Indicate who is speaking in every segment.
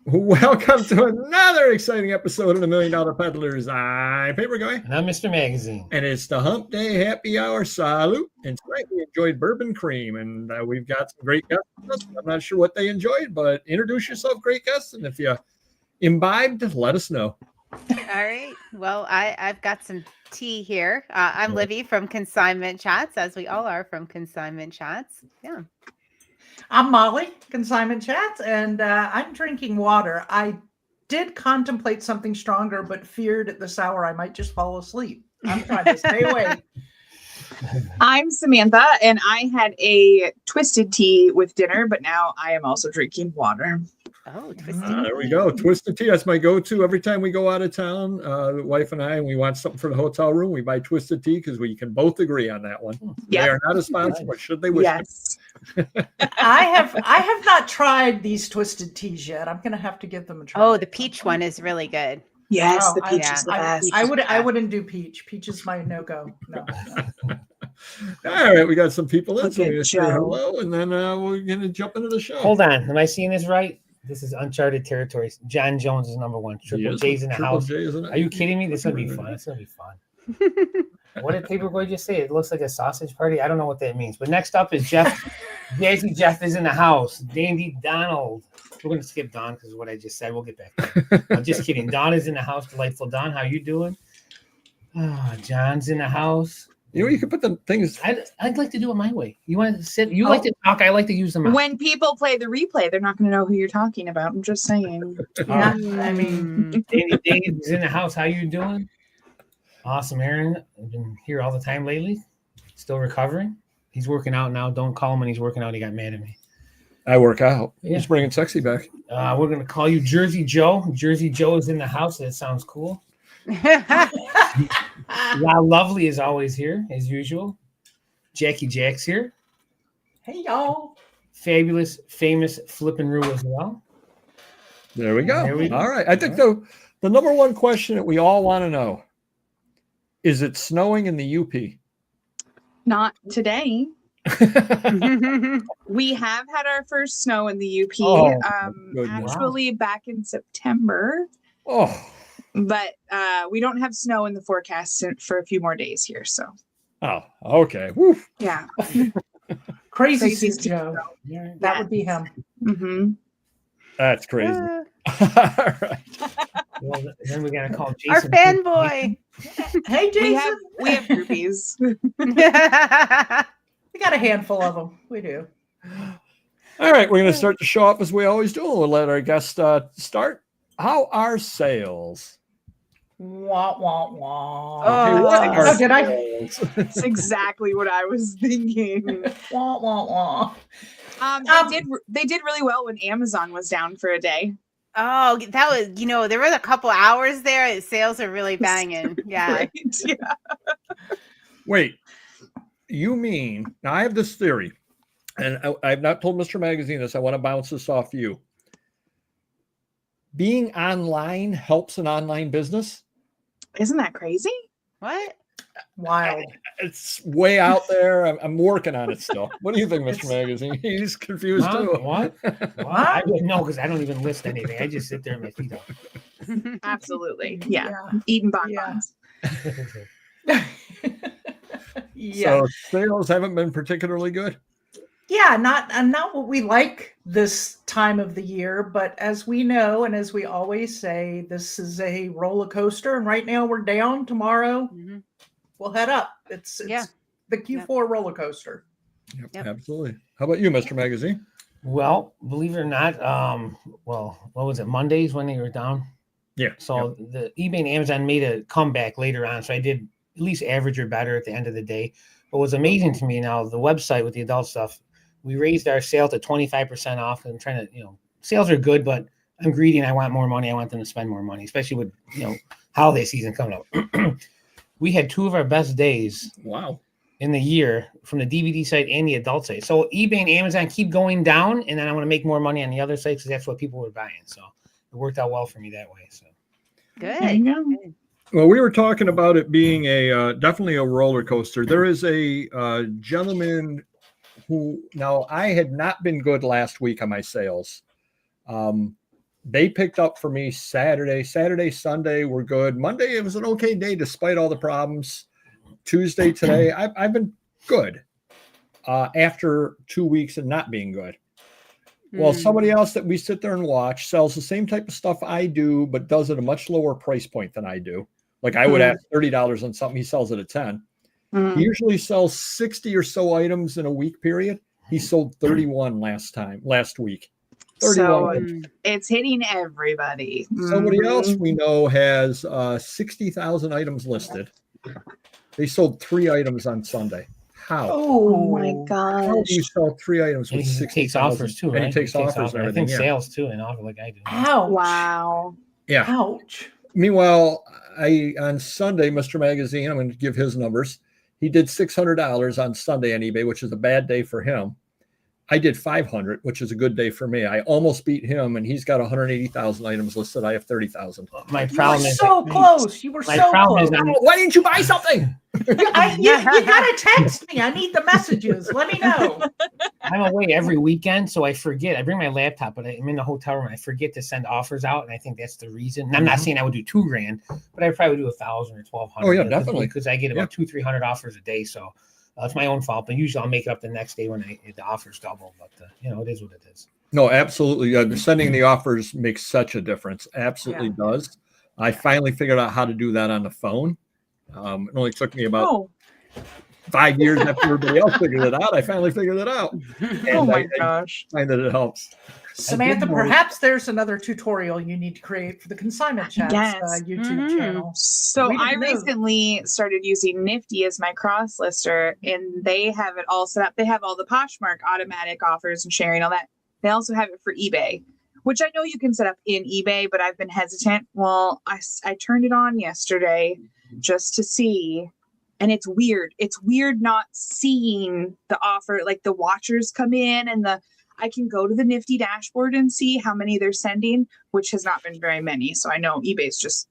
Speaker 1: Welcome to another exciting episode of the $1 Million Peddlers. I'm Paper Guy.
Speaker 2: And I'm Mr. Magazine.
Speaker 1: And it's the Hump Day Happy Hour Salute. And tonight we enjoyed bourbon cream. And we've got some great guests with us. I'm not sure what they enjoyed, but introduce yourself, great guests. And if you imbibed, let us know.
Speaker 3: All right. Well, I've got some tea here. I'm Livy from Consignment Chats, as we all are from Consignment Chats. Yeah.
Speaker 4: I'm Molly, Consignment Chats, and I'm drinking water. I did contemplate something stronger, but feared at this hour I might just fall asleep. I'm trying to stay awake.
Speaker 5: I'm Samantha, and I had a twisted tea with dinner, but now I am also drinking water.
Speaker 3: Oh, twisted.
Speaker 1: There we go. Twisted tea. That's my go-to every time we go out of town. The wife and I, and we want something for the hotel room, we buy twisted tea because we can both agree on that one. Yep. They are not a sponsor, but should they wish?
Speaker 5: Yes.
Speaker 4: I have not tried these twisted teas yet. I'm going to have to give them a try.
Speaker 3: Oh, the peach one is really good.
Speaker 5: Yes, the peach is the best.
Speaker 4: I wouldn't do peach. Peach is my no-go. No.
Speaker 1: All right, we got some people in, so we're going to say hello, and then we're going to jump into the show.
Speaker 2: Hold on. Am I seeing this right? This is uncharted territories. John Jones is number one. Triple J's in the house. Are you kidding me? This is going to be fun. It's going to be fun. What did Paperboy just say? It looks like a sausage party. I don't know what that means. But next up is Jeff. Jazzy Jeff is in the house. Dandy Donald. We're going to skip Don because of what I just said. We'll get back there. I'm just kidding. Don is in the house. Delightful Don. How you doing? Oh, John's in the house.
Speaker 1: You know, you can put the things.
Speaker 2: I'd like to do it my way. You want to sit? You like to talk? I like to use them.
Speaker 5: When people play the replay, they're not going to know who you're talking about. I'm just saying.
Speaker 4: Yeah, I mean,
Speaker 2: Dave's in the house. How you doing? Awesome, Aaron. I've been here all the time lately. Still recovering. He's working out now. Don't call him when he's working out. He got mad at me.
Speaker 1: I work out. Yeah. He's bringing sexy back.
Speaker 2: We're going to call you Jersey Joe. Jersey Joe is in the house. That sounds cool. Lovely is always here, as usual. Jackie Jack's here.
Speaker 4: Hey, y'all.
Speaker 2: Fabulous, famous Flippin' Roo as well.
Speaker 1: There we go. All right. I think the number one question that we all want to know, is it snowing in the UP?
Speaker 5: Not today. We have had our first snow in the UP, actually back in September.
Speaker 1: Oh.
Speaker 5: But we don't have snow in the forecast for a few more days here. So.
Speaker 1: Oh, okay. Woo.
Speaker 5: Yeah.
Speaker 4: Crazy Joe. That would be him.
Speaker 5: Mm-hmm.
Speaker 1: That's crazy. All right.
Speaker 2: Well, then we got to call Jason.
Speaker 3: Our fanboy.
Speaker 4: Hey, Jason.
Speaker 5: We have groupies.
Speaker 4: We got a handful of them. We do.
Speaker 1: All right. We're going to start the show off as we always do. We'll let our guests start. How are sales?
Speaker 4: Wah, wah, wah.
Speaker 5: Oh,
Speaker 4: did I?
Speaker 5: That's exactly what I was thinking.
Speaker 4: Wah, wah, wah.
Speaker 5: They did really well when Amazon was down for a day.
Speaker 3: Oh, that was, there was a couple hours there. Sales are really banging. Yeah.
Speaker 5: Right? Yeah.
Speaker 1: Wait, you mean, now I have this theory, and I've not told Mr. Magazine this. I want to bounce this off you. Being online helps an online business?
Speaker 5: Isn't that crazy?
Speaker 3: What?
Speaker 4: Wild.
Speaker 1: It's way out there. I'm working on it still. What do you think, Mr. Magazine? He's confused too.
Speaker 2: What? I don't know because I don't even list anything. I just sit there and my feet up.
Speaker 5: Absolutely. Yeah. Eating bonbons.
Speaker 4: Yeah.
Speaker 1: So sales haven't been particularly good?
Speaker 4: Yeah, not what we like this time of the year, but as we know, and as we always say, this is a roller coaster, and right now we're down. Tomorrow we'll head up. It's the Q4 roller coaster.
Speaker 1: Yep, absolutely. How about you, Mr. Magazine?
Speaker 2: Well, believe it or not, what was it, Mondays when they were down?
Speaker 1: Yeah.
Speaker 2: So the eBay and Amazon made a comeback later on, so I did at least average or better at the end of the day. But what's amazing to me now, the website with the adult stuff, we raised our sale to 25% off. And I'm trying to, sales are good, but I'm greedy and I want more money. I want them to spend more money, especially with, holiday season coming up. We had two of our best days.
Speaker 1: Wow.
Speaker 2: In the year from the DVD site and the adult site. So eBay and Amazon keep going down, and then I want to make more money on the other sites because that's what people were buying. So it worked out well for me that way. So
Speaker 3: good.
Speaker 1: Well, we were talking about it being a definitely a roller coaster. There is a gentleman who, now I had not been good last week on my sales. They picked up for me Saturday, Sunday were good. Monday, it was an okay day despite all the problems. Tuesday, today, I've been good after 2 weeks of not being good. Well, somebody else that we sit there and watch sells the same type of stuff I do, but does it at a much lower price point than I do. Like I would ask $30 on something, he sells it at 10. He usually sells 60 or so items in a week period. He sold 31 last week. 31.
Speaker 5: So it's hitting everybody.
Speaker 1: Somebody else we know has 60,000 items listed. They sold 3 items on Sunday. How?
Speaker 5: Oh my gosh.
Speaker 1: How do you sell 3 items with 60,000?
Speaker 2: He takes offers too, right?
Speaker 1: And he takes offers and everything.
Speaker 2: I think sales too, and offer like I do.
Speaker 4: Ouch.
Speaker 5: Wow.
Speaker 1: Yeah.
Speaker 4: Ouch.
Speaker 1: Meanwhile, on Sunday, Mr. Magazine, I'm going to give his numbers. He did $600 on Sunday on eBay, which is a bad day for him. I did 500, which is a good day for me. I almost beat him, and he's got 180,000 items listed. I have 30,000.
Speaker 2: My problem is
Speaker 4: so close. You were so close.
Speaker 1: Why didn't you buy something?
Speaker 4: You gotta text me. I need the messages. Let me know.
Speaker 2: I'm away every weekend, so I forget. I bring my laptop, but I'm in the hotel room. I forget to send offers out, and I think that's the reason. And I'm not saying I would do $2,000, but I probably do 1,000 or 1,200.
Speaker 1: Oh yeah, definitely.
Speaker 2: Because I get about 200-300 offers a day, so it's my own fault. But usually I'll make it up the next day when the offers double. But it is what it is.
Speaker 1: No, absolutely. Sending the offers makes such a difference. Absolutely does. I finally figured out how to do that on the phone. It only took me about 5 years after everybody else figured it out. I finally figured it out.
Speaker 5: Oh my gosh.
Speaker 1: I find that it helps.
Speaker 4: Samantha, perhaps there's another tutorial you need to create for the Consignment Chats YouTube channel.
Speaker 5: So I recently started using Nifty as my cross lister, and they have it all set up. They have all the Poshmark automatic offers and sharing, all that. They also have it for eBay, which I know you can set up in eBay, but I've been hesitant. Well, I turned it on yesterday just to see. And it's weird. It's weird not seeing the offer, like the watchers come in and I can go to the Nifty dashboard and see how many they're sending, which has not been very many. So I know eBay's just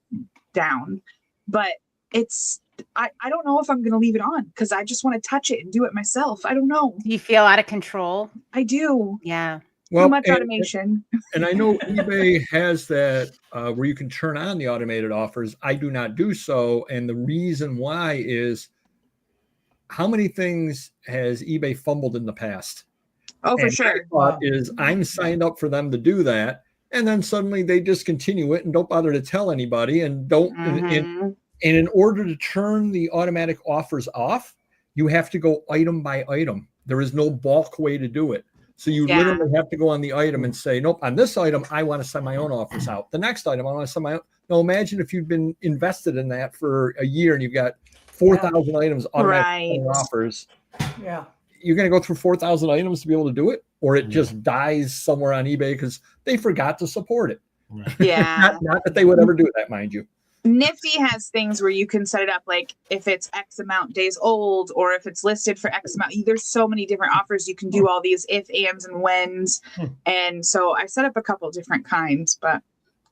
Speaker 5: down, but I don't know if I'm going to leave it on because I just want to touch it and do it myself. I don't know.
Speaker 3: You feel out of control?
Speaker 5: I do.
Speaker 3: Yeah.
Speaker 1: Well,
Speaker 5: too much automation.
Speaker 1: And I know eBay has that where you can turn on the automated offers. I do not do so. And the reason why is how many things has eBay fumbled in the past?
Speaker 5: Oh, for sure.
Speaker 1: I'm signed up for them to do that. And then suddenly they discontinue it and don't bother to tell anybody and don't. And in order to turn the automatic offers off, you have to go item by item. There is no bulk way to do it. So you literally have to go on the item and say, nope, on this item, I want to send my own offers out. The next item, I want to send my own. Now imagine if you've been invested in that for a year and you've got 4,000 items automatic offers.
Speaker 4: Yeah.
Speaker 1: You're going to go through 4,000 items to be able to do it, or it just dies somewhere on eBay because they forgot to support it.
Speaker 5: Yeah.
Speaker 1: not that they would ever do that, mind you.
Speaker 5: Nifty has things where you can set it up like if it's X amount days old or if it's listed for X amount. There's so many different offers. You can do all these if, ands, and whens. And so I set up a couple different kinds, but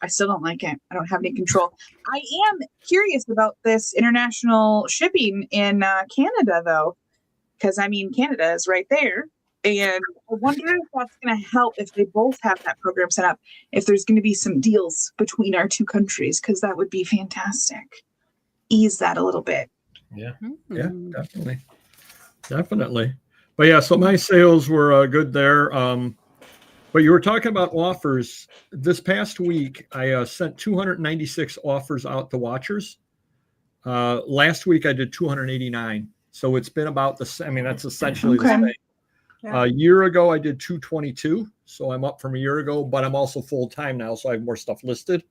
Speaker 5: I still don't like it. I don't have any control. I am curious about this international shipping in Canada, though, because I mean, Canada is right there. And I wonder if that's going to help if they both have that program set up, if there's going to be some deals between our two countries, because that would be fantastic. Ease that a little bit.
Speaker 1: Yeah, definitely. But yeah, so my sales were good there. But you were talking about offers. This past week, I sent 296 offers out to watchers. Last week, I did 289. So it's been about the same. I mean, that's essentially the same. Yeah. A year ago, I did 222. So I'm up from a year ago, but I'm also full time now. So I have more stuff listed.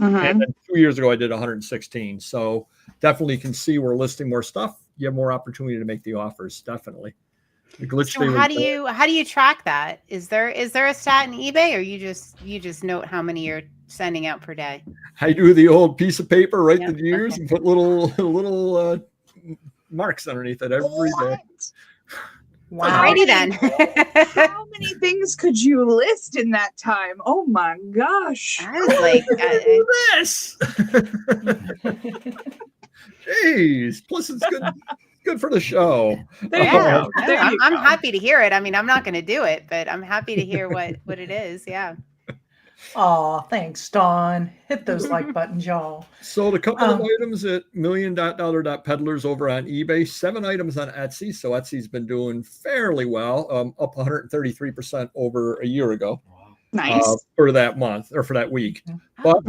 Speaker 1: And then 2 years ago, I did 116. So definitely can see we're listing more stuff. You have more opportunity to make the offers. Definitely.
Speaker 3: So how do you track that? Is there a stat in eBay, or you just note how many you're sending out per day?
Speaker 1: I do the old piece of paper, write the years, and put little marks underneath it every day.
Speaker 3: Wow. Alrighty then.
Speaker 5: How many things could you list in that time? Oh my gosh.
Speaker 3: I was like,
Speaker 1: this. Jeez. Plus it's good for the show.
Speaker 3: Yeah. I'm happy to hear it. I mean, I'm not going to do it, but I'm happy to hear what it is. Yeah.
Speaker 4: Oh, thanks, Dawn. Hit those like buttons, y'all.
Speaker 1: Sold a couple of items at $million.dollar.peddlers over on eBay, 7 items on Etsy. So Etsy's been doing fairly well, up 133% over a year ago.
Speaker 5: Nice.
Speaker 1: For that month or for that week. But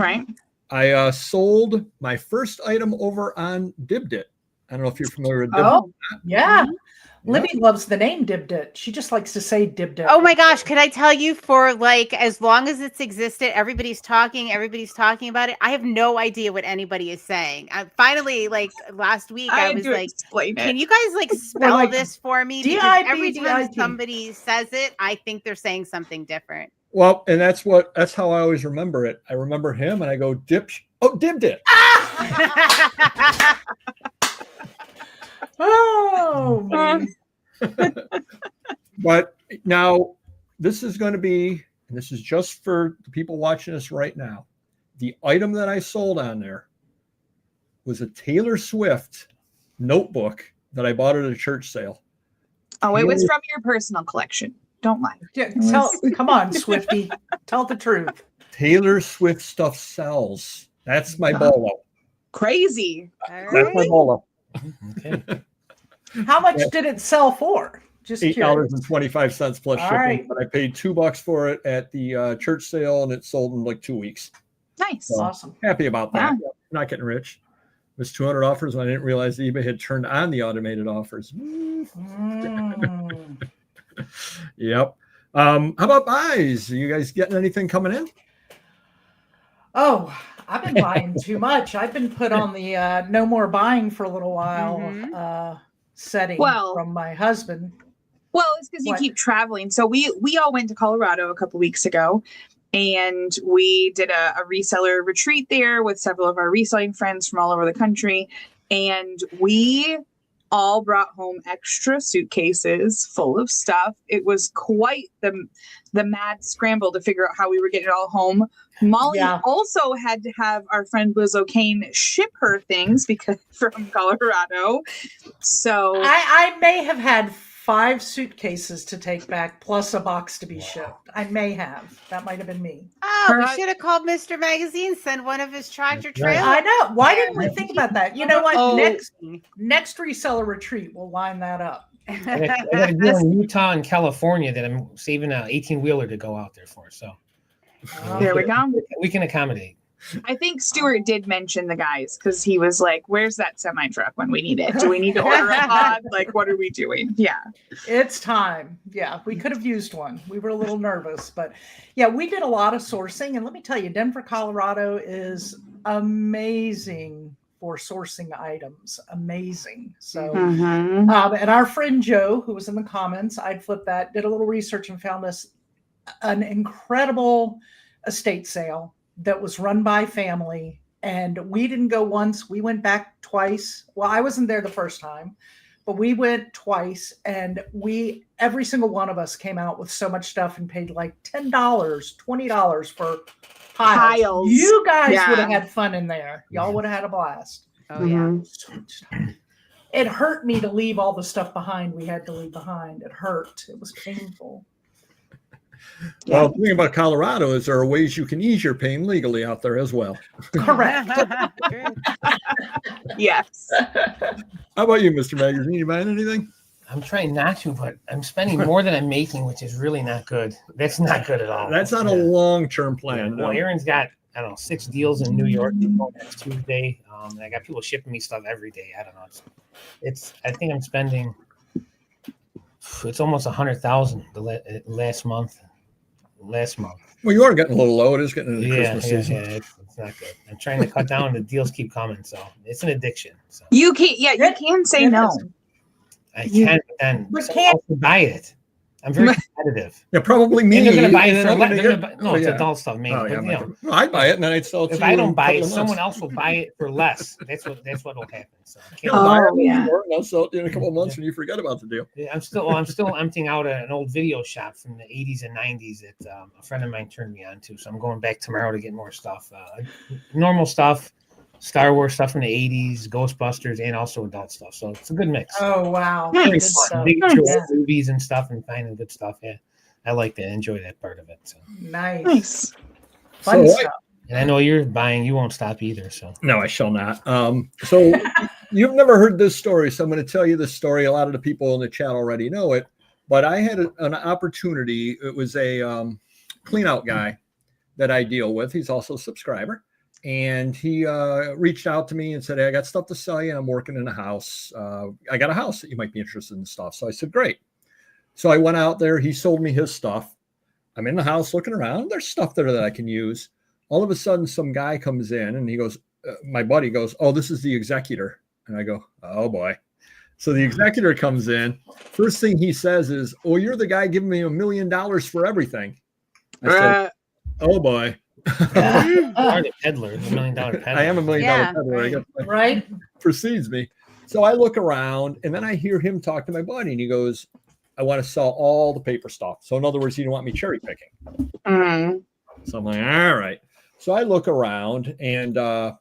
Speaker 1: I sold my first item over on Dibdit. I don't know if you're familiar with Dibdit.
Speaker 4: Oh, yeah. Libby loves the name Dibdit. She just likes to say Dibdit.
Speaker 3: Oh my gosh, could I tell you, for like as long as it's existed, everybody's talking about it. I have no idea what anybody is saying. Finally, like last week, I was like, can you guys like spell this for me? Because every time somebody says it, I think they're saying something different.
Speaker 1: Well, and that's how I always remember it. I remember him and I go, Dibdit.
Speaker 4: Oh, man.
Speaker 1: But now this is going to be, and this is just for the people watching us right now. The item that I sold on there was a Taylor Swift notebook that I bought at a church sale.
Speaker 5: Oh, it was from your personal collection. Don't lie.
Speaker 4: Yeah, come on, Swifty. Tell the truth.
Speaker 1: Taylor Swift stuff sells. That's my bolo.
Speaker 5: Crazy.
Speaker 1: That's my bolo.
Speaker 2: Okay.
Speaker 4: How much did it sell for? Just
Speaker 1: $8.25 plus shipping.
Speaker 4: Right.
Speaker 1: But I paid $2 for it at the church sale, and it sold in like 2 weeks.
Speaker 5: Nice.
Speaker 1: So
Speaker 4: awesome.
Speaker 1: Happy about that. Yeah. Not getting rich. It was 200 offers, and I didn't realize eBay had turned on the automated offers. Yep. How about buys? Are you guys getting anything coming in?
Speaker 4: Oh, I've been buying too much. I've been put on the no more buying for a little while setting from my husband.
Speaker 5: Well, it's because you keep traveling. So we all went to Colorado a couple weeks ago, and we did a reseller retreat there with several of our reselling friends from all over the country. And we all brought home extra suitcases full of stuff. It was quite the mad scramble to figure out how we were getting it all home. Molly also had to have our friend Liz O'Kane ship her things from Colorado. So
Speaker 4: I may have had 5 suitcases to take back plus a box to be shipped. I may have. That might have been me.
Speaker 3: Oh, we should have called Mr. Magazine, send one of his tractor trailers.
Speaker 4: I know. Why didn't we think about that? You know what? Next reseller retreat, we'll line that up.
Speaker 2: I got a deal in Utah and California that I'm saving an 18-wheeler to go out there for. So
Speaker 5: there we go.
Speaker 2: We can accommodate.
Speaker 5: I think Stuart did mention the guys because he was like, where's that semi truck when we need it? Do we need to order a pod? Like, what are we doing? Yeah.
Speaker 4: It's time. Yeah, we could have used one. We were a little nervous, but yeah, we did a lot of sourcing. And let me tell you, Denver, Colorado is amazing for sourcing items. Amazing. So, and our friend Joe, who was in the comments, I'd flip that, did a little research and found us an incredible estate sale that was run by family, and we didn't go once. We went back twice. Well, I wasn't there the first time, but we went twice, and every single one of us came out with so much stuff and paid like $10, $20 for piles. You guys would have had fun in there. Y'all would have had a blast.
Speaker 3: Oh yeah.
Speaker 4: It hurt me to leave all the stuff behind we had to leave behind. It hurt. It was painful.
Speaker 1: Well, the thing about Colorado is there are ways you can ease your pain legally out there as well.
Speaker 4: Correct.
Speaker 5: Yes.
Speaker 1: How about you, Mr. Magazine? You buying anything?
Speaker 2: I'm trying not to, but I'm spending more than I'm making, which is really not good. That's not good at all.
Speaker 1: That's not a long-term plan.
Speaker 2: Well, Aaron's got, 6 deals in New York next Tuesday. I got people shipping me stuff every day. I don't know. I think I'm spending, it's almost 100,000 last month.
Speaker 1: Well, you are getting a little low. It is getting into Christmas season.
Speaker 2: Yeah, it's not good. I'm trying to cut down. The deals keep coming, so it's an addiction. So
Speaker 5: you can say no.
Speaker 2: I can, but then someone else will buy it. I'm very competitive.
Speaker 1: Yeah, probably me.
Speaker 2: And they're going to buy it for it's adult stuff, man.
Speaker 1: I'd buy it, and then I'd sell it to you.
Speaker 2: If I don't buy it, someone else will buy it for less. That's what will happen. So
Speaker 1: and I'll sell it in a couple of months when you forget about the deal.
Speaker 2: Yeah, I'm still emptying out an old video shop from the 80s and 90s that a friend of mine turned me on to. So I'm going back tomorrow to get more stuff, normal stuff, Star Wars stuff from the 80s, Ghostbusters, and also adult stuff. So it's a good mix.
Speaker 4: Oh, wow.
Speaker 2: Nice. Big movies and stuff and finding good stuff. Yeah, I like that. I enjoy that part of it. So.
Speaker 4: Nice. Fun stuff.
Speaker 2: And I know you're buying, you won't stop either. So
Speaker 1: no, I shall not. So you've never heard this story, so I'm going to tell you this story. A lot of the people in the chat already know it, but I had an opportunity. It was a clean out guy that I deal with. He's also a subscriber. And he reached out to me and said, hey, I got stuff to sell you. I'm working in a house. I got a house that you might be interested in stuff. So I said, great. So I went out there. He sold me his stuff. I'm in the house looking around. There's stuff there that I can use. All of a sudden, some guy comes in and he goes, my buddy goes, oh, this is the executor. And I go, oh, boy. So the executor comes in. First thing he says is, oh, you're the guy giving me $1 million for everything. I said, oh, boy.
Speaker 2: Peddler, $1 million peddler.
Speaker 1: I am $1 million peddler. I guess
Speaker 4: right.
Speaker 1: Precedes me. So I look around and then I hear him talk to my buddy and he goes, I want to sell all the paper stuff. So in other words, he didn't want me cherry picking. So I'm like, all right. So I look around and I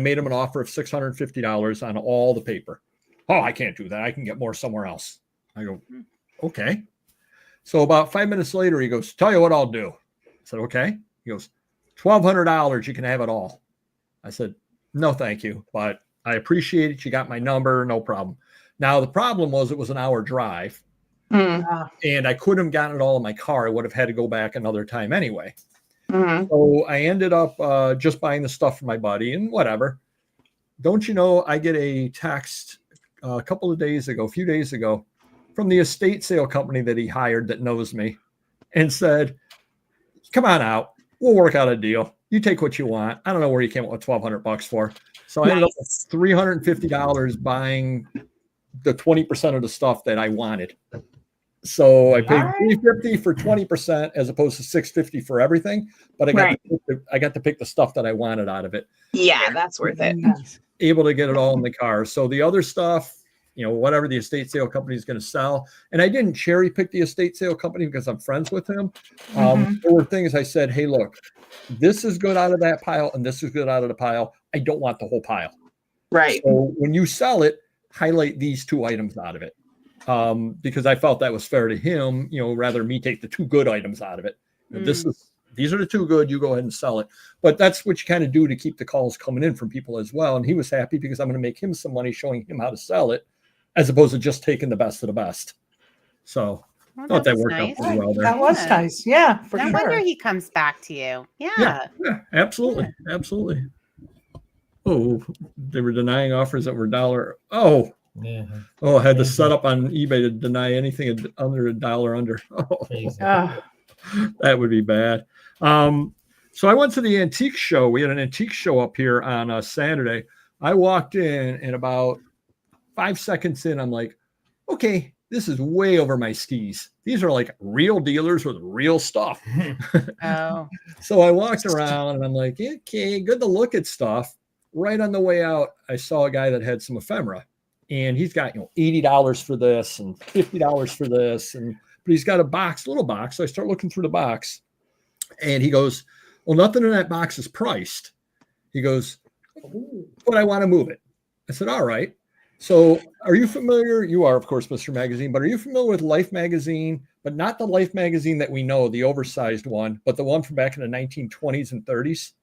Speaker 1: made him an offer of $650 on all the paper. Oh, I can't do that. I can get more somewhere else. I go, okay. So about 5 minutes later, he goes, tell you what I'll do. I said, okay. He goes, $1,200, you can have it all. I said, no, thank you, but I appreciate it. You got my number, no problem. Now, the problem was it was an hour drive, and I couldn't have gotten it all in my car. I would have had to go back another time anyway. So I ended up just buying the stuff for my buddy and whatever. Don't you know, I get a text a few days ago, from the estate sale company that he hired that knows me and said, come on out. We'll work out a deal. You take what you want. I don't know where you came up with $1,200 for. So I ended up with $350 buying the 20% of the stuff that I wanted. So I paid $350 for 20% as opposed to $650 for everything. But I got to pick the stuff that I wanted out of it.
Speaker 5: Yeah, that's worth it.
Speaker 1: Able to get it all in the car. So the other stuff, whatever the estate sale company is going to sell. And I didn't cherry pick the estate sale company because I'm friends with him. There were things I said, hey, look, this is good out of that pile and this is good out of the pile. I don't want the whole pile.
Speaker 5: Right.
Speaker 1: So when you sell it, highlight these two items out of it. Because I felt that was fair to him, rather me take the two good items out of it. These are the two good, you go ahead and sell it. But that's what you kind of do to keep the calls coming in from people as well. And he was happy because I'm going to make him some money showing him how to sell it, as opposed to just taking the best of the best. So I thought that worked out pretty well there.
Speaker 4: That was nice. Yeah, for sure.
Speaker 3: No wonder he comes back to you. Yeah,
Speaker 1: absolutely. Absolutely. Oh, they were denying offers that were $1. Oh, yeah. Oh, I had to set up on eBay to deny anything under $1 under. Oh, that would be bad. So I went to the antique show. We had an antique show up here on Saturday. I walked in and about 5 seconds in, I'm like, okay, this is way over my skis. These are like real dealers with real stuff. So I walked around and I'm like, okay, good to look at stuff. Right on the way out, I saw a guy that had some ephemera. And he's got, $80 for this and $50 for this. But he's got a little box. So I start looking through the box and he goes, well, nothing in that box is priced. He goes, but I want to move it. I said, all right. So are you familiar? You are, of course, Mr. Magazine, but are you familiar with Life Magazine, but not the Life Magazine that we know, the oversized one, but the one from back in the 1920s and 30s?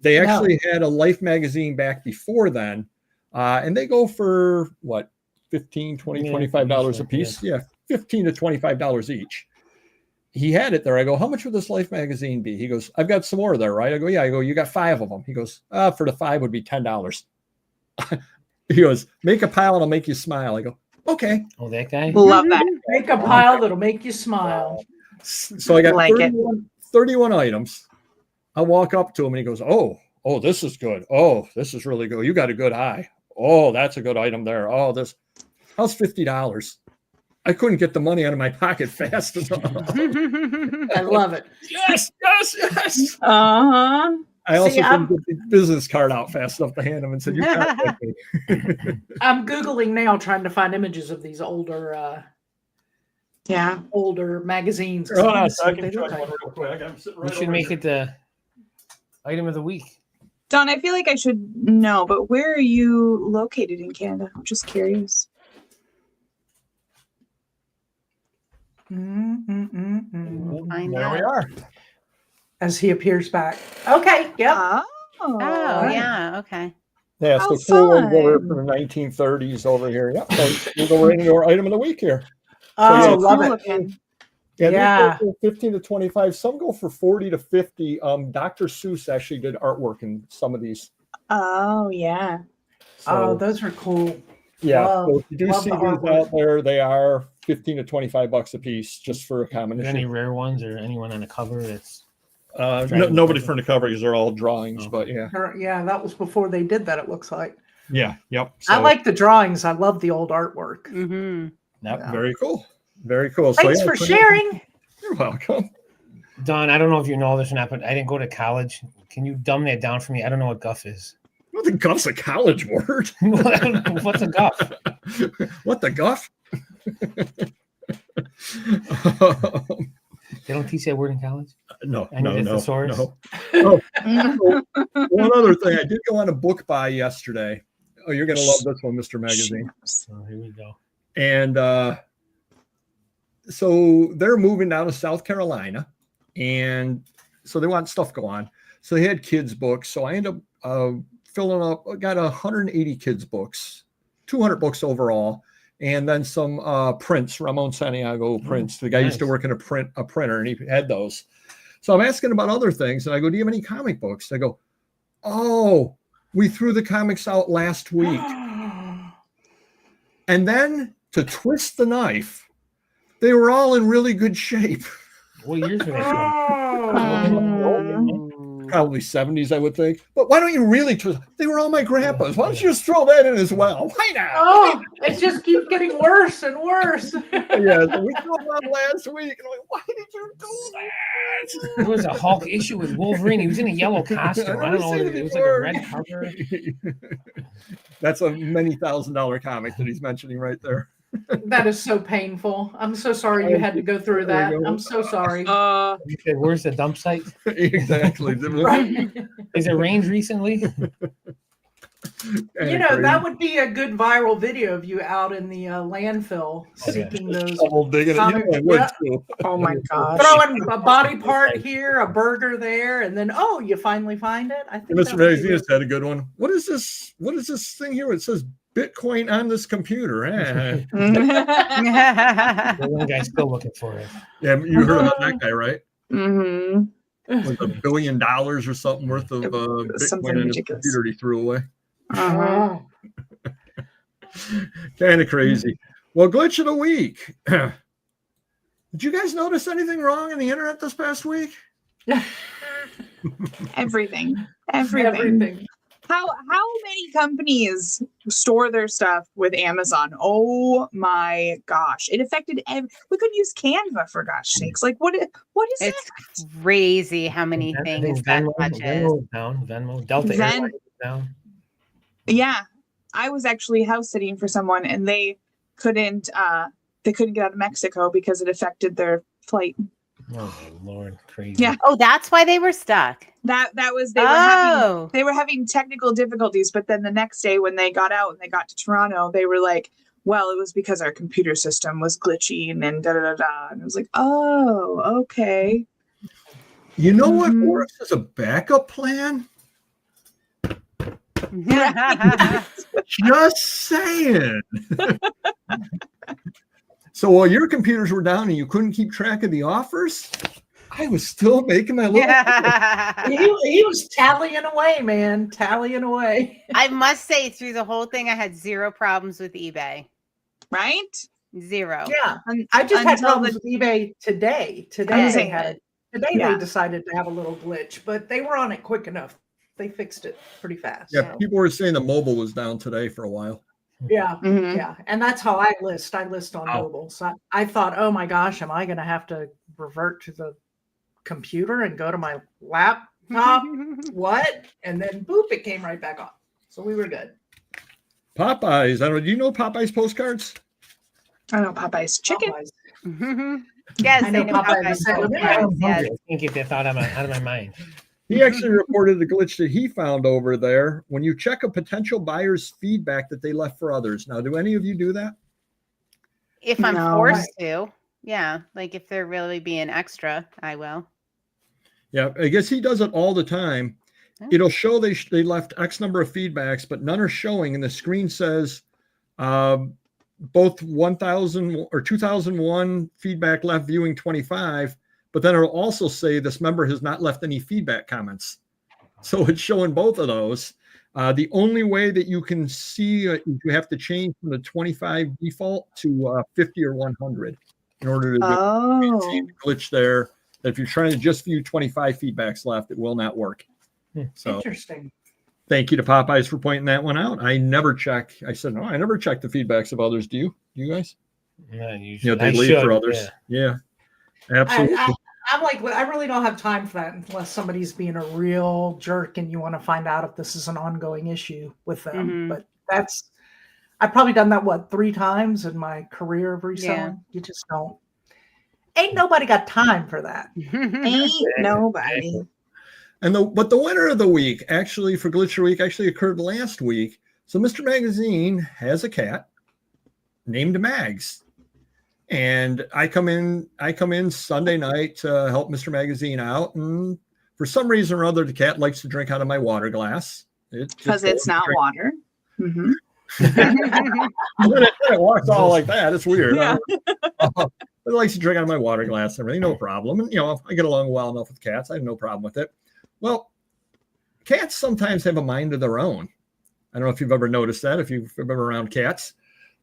Speaker 1: They actually had a Life Magazine back before then. And they go for what, $15, $20, $25 a piece? Yeah, $15 to $25 each. He had it there. I go, how much would this Life Magazine be? He goes, I've got some more there, right? I go, yeah. I go, you got 5 of them. He goes, for the 5 would be $10. He goes, make a pile and I'll make you smile. I go, okay.
Speaker 2: Oh, that guy?
Speaker 5: Love that.
Speaker 4: Make a pile that'll make you smile.
Speaker 1: So I got 31 items. I walk up to him and he goes, oh, this is good. Oh, this is really good. You got a good eye. Oh, that's a good item there. Oh, how's $50? I couldn't get the money out of my pocket fast enough.
Speaker 4: I love it.
Speaker 1: Yes.
Speaker 5: Uh-huh.
Speaker 1: I also couldn't get the business card out fast enough to hand him and said, you got it.
Speaker 4: I'm Googling now trying to find images of these older magazines.
Speaker 1: Oh, I can try one real quick.
Speaker 2: We should make it the item of the week.
Speaker 5: Don, I feel like I should know, but where are you located in Canada? I'm just curious.
Speaker 1: There we are.
Speaker 4: as he appears back. Okay. Yep.
Speaker 3: Oh, yeah. Okay.
Speaker 1: Yeah, so cool ones over from the 1930s over here. Yeah, so we'll go right into our item of the week here.
Speaker 4: Oh, love it.
Speaker 1: Yeah, these go for 15 to 25. Some go for 40 to 50. Dr. Seuss actually did artwork in some of these.
Speaker 5: Oh, yeah.
Speaker 4: So, those are cool.
Speaker 1: Yeah, so if you do see these out there, they are 15 to 25 bucks a piece just for a combination.
Speaker 2: Any rare ones or anyone on the cover that's
Speaker 1: nobody from the cover because they're all drawings, but yeah.
Speaker 4: Yeah, that was before they did that, it looks like.
Speaker 1: Yeah, yep.
Speaker 4: So, I like the drawings. I love the old artwork.
Speaker 3: Mm-hmm.
Speaker 1: Yep, yeah. Very cool. Very cool.
Speaker 4: Thanks for sharing.
Speaker 1: You're welcome.
Speaker 2: Don, I don't know if you know this or not, but I didn't go to college. Can you dumb that down for me? I don't know what guff is.
Speaker 1: Well, the guff's a college word.
Speaker 2: What's a guff?
Speaker 1: What the guff?
Speaker 2: They don't teach that word in college?
Speaker 1: No.
Speaker 2: Oh,
Speaker 1: one other thing. I did go on a book buy yesterday. Oh, you're going to love this one, Mr. Magazine.
Speaker 2: Oh, here we go.
Speaker 1: And so they're moving down to South Carolina. And so they want stuff go on. So they had kids' books. So I ended up filling up, got 180 kids' books, 200 books overall. And then some prints, Ramon Santiago prints. The guy used to work in a printer, and he had those. So I'm asking about other things, and I go, "Do you have any comic books?" I go, "Oh, we threw the comics out last week." And then to twist the knife, they were all in really good shape.
Speaker 2: What years were they from?
Speaker 1: Probably 70s, I would think. But why don't you really twist? They were all my grandpas. Why don't you just throw that in as well? Why not?
Speaker 4: Oh, it just keeps getting worse and worse.
Speaker 1: Yeah, so we threw them out last week. And I'm like, why did you do that?
Speaker 2: There was a Hulk issue with Wolverine. He was in a yellow costume. I don't know. It was like a red cover.
Speaker 1: That's a many $1,000 comic that he's mentioning right there.
Speaker 4: That is so painful. I'm so sorry you had to go through that. I'm so sorry.
Speaker 2: You said, where's the dump site?
Speaker 1: Exactly.
Speaker 4: Right.
Speaker 2: Is it rained recently?
Speaker 4: You know, that would be a good viral video of you out in the landfill seeking those.
Speaker 5: Oh my gosh.
Speaker 4: Throwing a body part here, a burger there, and then you finally find it. I think
Speaker 1: Mr. Magazine has had a good one. What is this? What is this thing here? It says Bitcoin on this computer.
Speaker 2: The one guy's still looking for it.
Speaker 1: Yeah, you heard about that guy, right?
Speaker 5: Mm-hmm.
Speaker 1: With $1 billion or something worth of Bitcoin in his computer he threw away.
Speaker 5: Uh-huh.
Speaker 1: Kind of crazy. Well, glitch of the week. Did you guys notice anything wrong in the internet this past week?
Speaker 5: Everything. How many companies store their stuff with Amazon? Oh my gosh. It affected we could use Canva for gosh sakes. Like what is
Speaker 3: it's crazy how many things that touches.
Speaker 2: Venmo, Delta Airlines down.
Speaker 5: Yeah. I was actually house sitting for someone and they couldn't get out of Mexico because it affected their flight.
Speaker 2: Oh Lord, crazy.
Speaker 5: Yeah.
Speaker 3: Oh, that's why they were stuck.
Speaker 5: That was they were having technical difficulties, but then the next day when they got out and they got to Toronto, they were like, well, it was because our computer system was glitching and da da da da. And I was like, oh, okay.
Speaker 1: You know what works as a backup plan? Just saying. So while your computers were down and you couldn't keep track of the offers, I was still making my little.
Speaker 4: He was tallying away, man, tallying away.
Speaker 3: I must say, through the whole thing, I had zero problems with eBay.
Speaker 5: Right?
Speaker 3: Zero.
Speaker 4: Yeah, I just had problems with eBay today. Today they decided to have a little glitch, but they were on it quick enough. They fixed it pretty fast.
Speaker 1: Yeah, people were saying the mobile was down today for a while.
Speaker 4: Yeah, yeah, and that's how I list. I list on mobile. So I thought, oh my gosh, am I going to have to revert to the computer and go to my laptop? What? And then boop, it came right back on. So we were good.
Speaker 1: Popeyes. Do you know Popeyes postcards?
Speaker 5: I know Popeyes chicken.
Speaker 3: Yes,
Speaker 4: I know Popeyes.
Speaker 2: I can't get that thought out of my mind.
Speaker 1: He actually reported a glitch that he found over there when you check a potential buyer's feedback that they left for others. Now, do any of you do that?
Speaker 3: If I'm forced to, yeah. Like if they're really being extra, I will.
Speaker 1: Yeah, I guess he does it all the time. It'll show they left X number of feedbacks, but none are showing. And the screen says both 1,000 or 2001 feedback left viewing 25, but then it'll also say this member has not left any feedback comments. So it's showing both of those. The only way that you can see, you have to change from the 25 default to 50 or 100 in order to maintain the glitch there. That if you're trying to just view 25 feedbacks left, it will not work. So
Speaker 4: interesting.
Speaker 1: Thank you to Popeyes for pointing that one out. I never check. I said, no, I never check the feedbacks of others. Do you? You guys?
Speaker 2: Yeah, usually.
Speaker 1: They leave for others. Yeah. Absolutely.
Speaker 4: I'm like, I really don't have time for that unless somebody's being a real jerk and you want to find out if this is an ongoing issue with them. But I've probably done that, 3 times in my career of reselling. Yeah. You just don't. Ain't nobody got time for that.
Speaker 5: Ain't nobody.
Speaker 1: But the winner of the week, actually, for Glitcher Week, actually occurred last week. So Mr. Magazine has a cat named Mags. And I come in Sunday night to help Mr. Magazine out. And for some reason or other, the cat likes to drink out of my water glass.
Speaker 5: Because it's not water. Mm-hmm.
Speaker 1: It walks all like that. It's weird. Yeah. It likes to drink out of my water glass and everything, no problem. And, I get along well enough with cats. I have no problem with it. Well, cats sometimes have a mind of their own. I don't know if you've ever noticed that, if you've ever been around cats.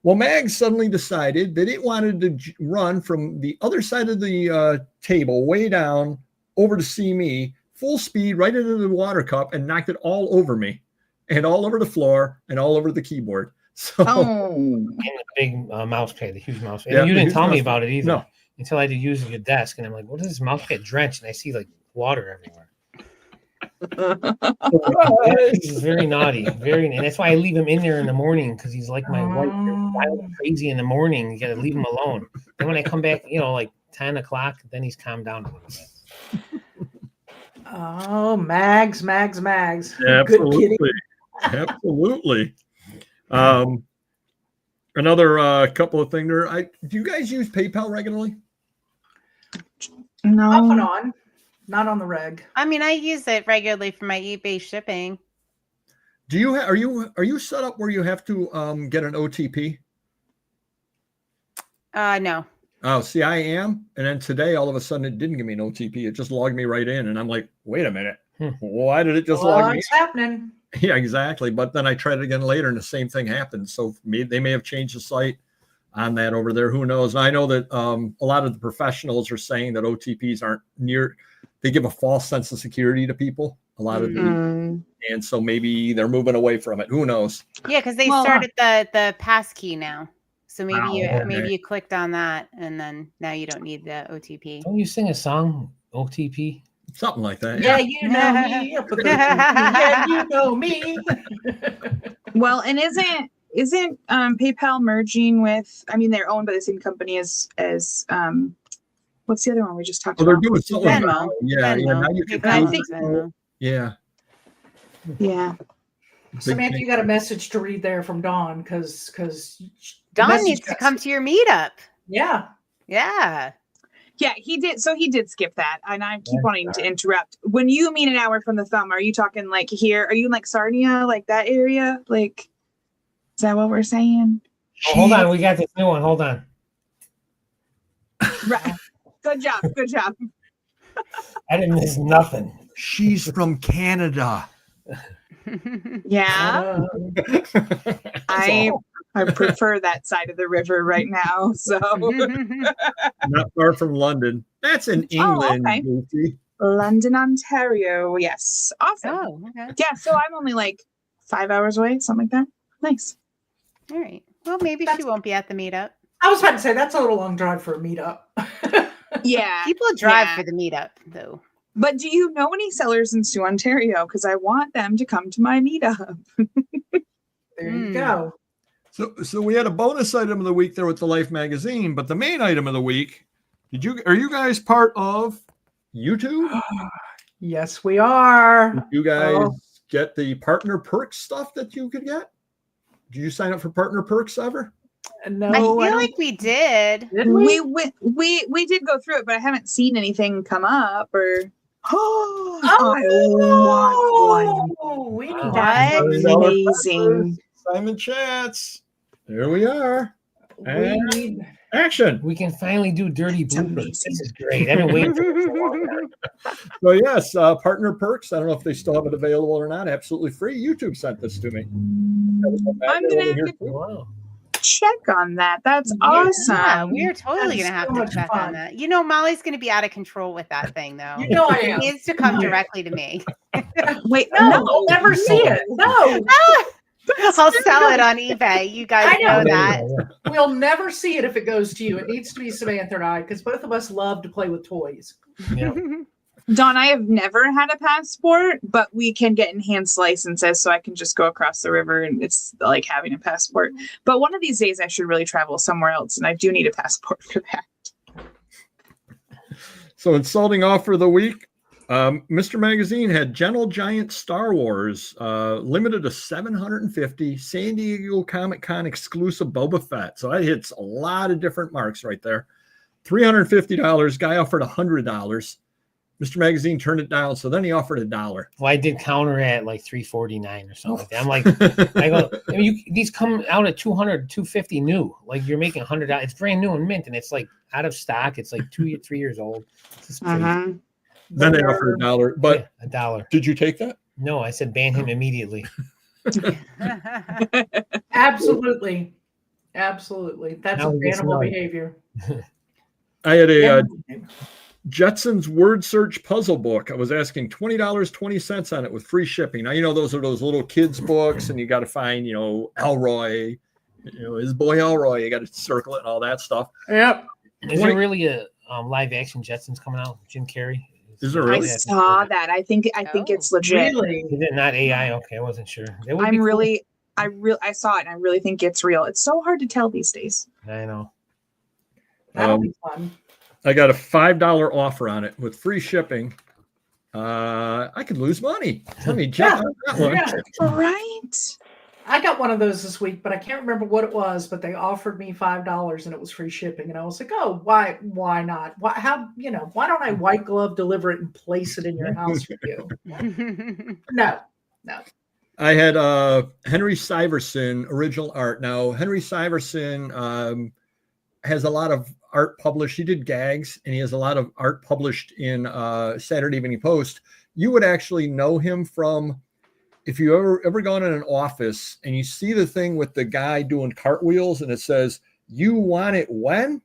Speaker 1: Well, Mags suddenly decided that it wanted to run from the other side of the table, way down, over to see me, full speed, right into the water cup, and knocked it all over me, and all over the floor, and all over the keyboard. So,
Speaker 2: and the big mouse pad, the huge mouse pad. Yeah, you didn't tell me about it either until I had to use your desk, and I'm like, "What is this mouse pad drenched?" And I see like water everywhere. He's very naughty, and that's why I leave him in there in the morning because he's like my wife. Wild crazy in the morning. You got to leave him alone. Then when I come back, like 10 o'clock, then he's calmed down a little bit.
Speaker 4: Oh, Mags.
Speaker 1: Absolutely. Absolutely. Another couple of things there. Do you guys use PayPal regularly?
Speaker 5: No.
Speaker 4: Off and on. Not on the reg.
Speaker 3: I mean, I use it regularly for my eBay shipping.
Speaker 1: Do you are you set up where you have to get an OTP?
Speaker 3: No.
Speaker 1: Oh, see, I am. And then today, all of a sudden, it didn't give me an OTP. It just logged me right in. And I'm like, wait a minute. Why did it just log me in?
Speaker 4: What's happening?
Speaker 1: Yeah, exactly. But then I tried it again later and the same thing happened. So they may have changed the site on that over there. Who knows? And I know that a lot of the professionals are saying that OTPs aren't they give a false sense of security to people. A lot of them. And so maybe they're moving away from it. Who knows?
Speaker 3: Yeah, because they started the pass key now. So maybe you clicked on that and then now you don't need the OTP.
Speaker 2: Don't you sing a song, OTP?
Speaker 1: Something like that.
Speaker 4: Yeah, you know me. Yeah, you know me.
Speaker 5: Well, and isn't PayPal merging with? I mean, they're owned by the same company as what's the other one we just talked about?
Speaker 1: They're doing something.
Speaker 3: Venmo.
Speaker 1: Yeah.
Speaker 3: Venmo.
Speaker 1: Now you can
Speaker 3: I think Venmo.
Speaker 1: Yeah.
Speaker 5: Yeah.
Speaker 4: Samantha, you got a message to read there from Dawn because
Speaker 3: Dawn needs to come to your meetup.
Speaker 4: Yeah.
Speaker 3: Yeah.
Speaker 5: Yeah, he did. So he did skip that. And I keep wanting to interrupt. When you mean an hour from the thumb, are you talking like here? Are you in like Sarnia, like that area? Like, is that what we're saying?
Speaker 2: Oh, hold on. We got this new one. Hold on.
Speaker 5: Right. Good job. Good job.
Speaker 2: I didn't miss nothing.
Speaker 1: She's from Canada.
Speaker 5: Yeah. I prefer that side of the river right now. So
Speaker 1: not far from London. That's in England.
Speaker 5: Oh, okay. London, Ontario. Yes. Awesome.
Speaker 3: Oh, okay.
Speaker 5: Yeah. So I'm only like 5 hours away, something like that. Nice.
Speaker 3: All right. Well, maybe she won't be at the meetup.
Speaker 4: I was about to say that's a little long drive for a meetup.
Speaker 5: Yeah.
Speaker 3: People drive for the meetup though.
Speaker 5: But do you know any sellers in Sioux, Ontario? Because I want them to come to my meetup.
Speaker 4: There you go.
Speaker 1: So we had a bonus item of the week there with the Life magazine, but the main item of the week, are you guys part of YouTube?
Speaker 4: Yes, we are.
Speaker 1: Did you guys get the partner perks stuff that you could get? Did you sign up for partner perks ever?
Speaker 4: No,
Speaker 3: I feel like we did.
Speaker 5: We did go through it, but I haven't seen anything come up or. I want one.
Speaker 4: We need
Speaker 3: What?
Speaker 5: Amazing.
Speaker 1: Simon Chats. There we are.
Speaker 4: We need
Speaker 1: Action.
Speaker 2: We can finally do dirty
Speaker 5: It's
Speaker 2: bloopers.
Speaker 5: amazing.
Speaker 2: This is great. I've been waiting for this for a long time.
Speaker 1: So yes, partner perks. I don't know if they still have it available or not. Absolutely free. YouTube sent this to me.
Speaker 5: I'm gonna have to
Speaker 2: Wow.
Speaker 5: check on that. That's awesome.
Speaker 3: Yeah, we're totally
Speaker 4: That's
Speaker 3: gonna have
Speaker 4: so
Speaker 3: to
Speaker 4: much
Speaker 3: check
Speaker 4: fun.
Speaker 3: on that. You know, Molly's gonna be out of control with that thing, though.
Speaker 4: You know I
Speaker 3: It
Speaker 4: am.
Speaker 3: needs to come
Speaker 4: No.
Speaker 3: directly to me.
Speaker 5: Wait,
Speaker 4: No, we'll never see it. No,
Speaker 3: I'll sell it on eBay. You guys
Speaker 4: I know.
Speaker 3: know that.
Speaker 4: we'll never see it if it goes to you. It needs to be Samantha and I, because both of us love to play with toys.
Speaker 2: Yeah.
Speaker 5: Dawn, I have never had a passport, but we can get enhanced licenses, so I can just go across the river, and it's like having a passport. But one of these days, I should really travel somewhere else, and I do need a passport for that.
Speaker 1: So insulting offer of the week. Mr. Magazine had Gentle Giant Star Wars, limited to 750, San Diego Comic-Con exclusive Boba Fett. So that hits a lot of different marks right there. $350. Guy offered $100. Mr. Magazine turned it down, so then he offered $1.
Speaker 2: Well, I did counter at like $349 or something like that. I'm like, I go, I mean, these come out at $200, $250 new. Like you're making $100. It's brand new in mint, and it's like out of stock. It's like 3 years old. It's just crazy.
Speaker 1: Then they offered $1. But
Speaker 2: yeah, $1.
Speaker 1: did you take that?
Speaker 2: No, I said ban him immediately.
Speaker 4: Absolutely. Absolutely. That's
Speaker 2: Now
Speaker 4: a
Speaker 2: we get
Speaker 4: animal
Speaker 2: snug.
Speaker 4: behavior.
Speaker 1: I had a Jetson's word search puzzle book. I was asking $20.20 on it with free shipping. Now, you know, those are those little kids books, and you got to find, you know, Elroy, you know, his boy Elroy. You got to circle it and all that stuff.
Speaker 4: Yep.
Speaker 2: Is there really a live action Jetsons coming out? Jim Carrey?
Speaker 1: Is there
Speaker 5: I
Speaker 1: really?
Speaker 5: saw that. I think it's legit.
Speaker 4: Really?
Speaker 2: Is it not AI? Okay, I wasn't sure. That would be
Speaker 5: I'm
Speaker 2: cool.
Speaker 5: really, I saw it, and I really think it's real. It's so hard to tell these days.
Speaker 2: I know.
Speaker 4: That'll be fun.
Speaker 1: I got a $5 offer on it with free shipping. I could lose money. Tell me, Jeff, on that one.
Speaker 4: Yeah.
Speaker 5: Right?
Speaker 4: I got one of those this week, but I can't remember what it was, but they offered me $5 and it was free shipping. And I was like, oh, why not? Why don't I white glove deliver it and place it in your house for you? No.
Speaker 1: I had Henry Syverson original art. Now, Henry Syverson has a lot of art published. He did gags, and he has a lot of art published in Saturday Evening Post. You would actually know him from, if you ever gone in an office and you see the thing with the guy doing cartwheels and it says, "You want it when?"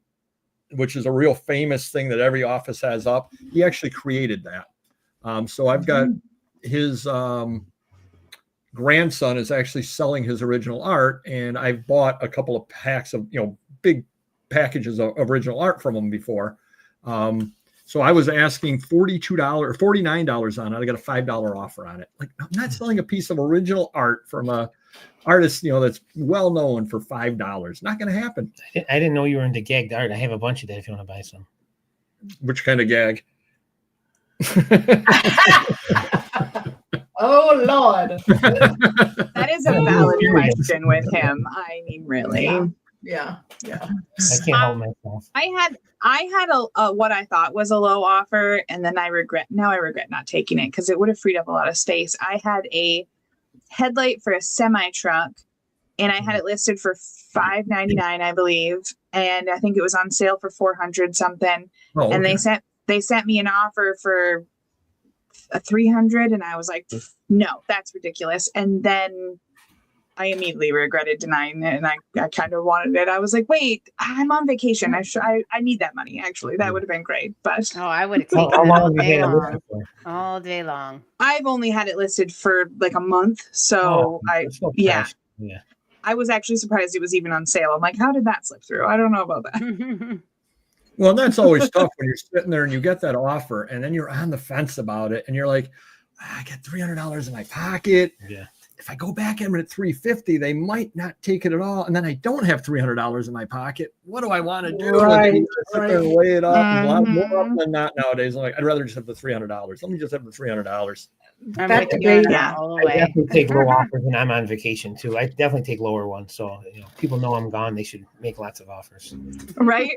Speaker 1: which is a real famous thing that every office has up. He actually created that. So I've got his grandson is actually selling his original art, and I've bought a couple of packs of, you know, big packages of original art from him before. So I was asking $49 on it. I got a $5 offer on it. Like, I'm not selling a piece of original art from a artist, you know, that's well known for $5. Not going to happen.
Speaker 2: I didn't know you were into gagged art. I have a bunch of that if you want to buy some.
Speaker 1: Which kind of gag?
Speaker 4: Oh, Lord.
Speaker 5: That is a valid question with him. I mean, really.
Speaker 4: Yeah.
Speaker 2: I can't help myself.
Speaker 5: I had a what I thought was a low offer, and then I regret not taking it because it would have freed up a lot of space. I had a headlight for a semi truck, and I had it listed for $5.99, I believe, and I think it was on sale for $400 something.
Speaker 1: Oh,
Speaker 5: and
Speaker 1: okay.
Speaker 5: they sent me an offer for a $300, and I was like, no, that's ridiculous. And then I immediately regretted denying it, and I kind of wanted it. I was like, wait, I'm on vacation. I need that money, actually. That would have been great. But
Speaker 3: I would have taken it all day long. All day long.
Speaker 5: I've only had it listed for like a month. So yeah. I was actually surprised it was even on sale. I'm like, how did that slip through? I don't know about that.
Speaker 1: Well, that's always tough when you're sitting there and you get that offer, and then you're on the fence about it, and you're like, I got $300 in my pocket.
Speaker 2: Yeah.
Speaker 1: If I go back at them at $350, they might not take it at all, and then I don't have $300 in my pocket. What do I want to do?
Speaker 4: Right,
Speaker 1: And sit there and weigh it up. A lot more often than not nowadays. I'm like, I'd rather just have the $300. Let me just have the $300.
Speaker 3: I'm
Speaker 4: That
Speaker 3: with you on
Speaker 4: debate-
Speaker 3: that all the
Speaker 2: I
Speaker 3: way.
Speaker 2: definitely take low offers when I'm on vacation too. I definitely take lower ones. So, you know, people know I'm gone. They should make lots of offers.
Speaker 5: Right.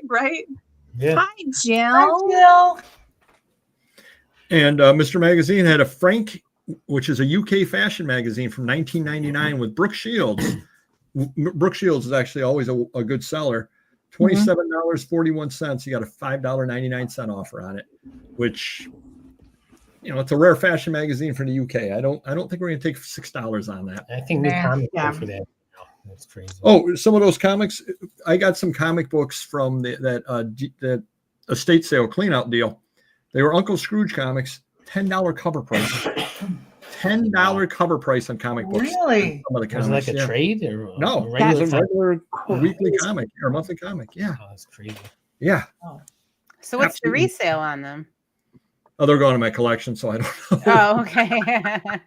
Speaker 2: Yeah.
Speaker 5: Hi, Jill.
Speaker 4: Hi, Jill.
Speaker 1: And Mr. Magazine had a Frank, which is a UK fashion magazine from 1999 with Brooke Shields. Brooke Shields is actually always a good seller. $27.41. You got a $5.99 offer on it, which, you know, it's a rare fashion magazine from the UK. I don't think we're going to take $6 on that.
Speaker 2: I think new comic book for that. That's crazy.
Speaker 1: Oh, some of those comics. I got some comic books from that estate sale cleanout deal. They were Uncle Scrooge comics, $10 cover price. $10 cover price on comic books.
Speaker 4: Really?
Speaker 1: Some of the comics,
Speaker 2: was it like a trade or
Speaker 1: no? It was a regular weekly comic or monthly comic. Yeah.
Speaker 2: Oh, that's crazy.
Speaker 1: Yeah.
Speaker 4: Oh.
Speaker 3: So what's the resale on them?
Speaker 1: Oh, they're going to my collection, so I don't know.
Speaker 3: Oh, okay.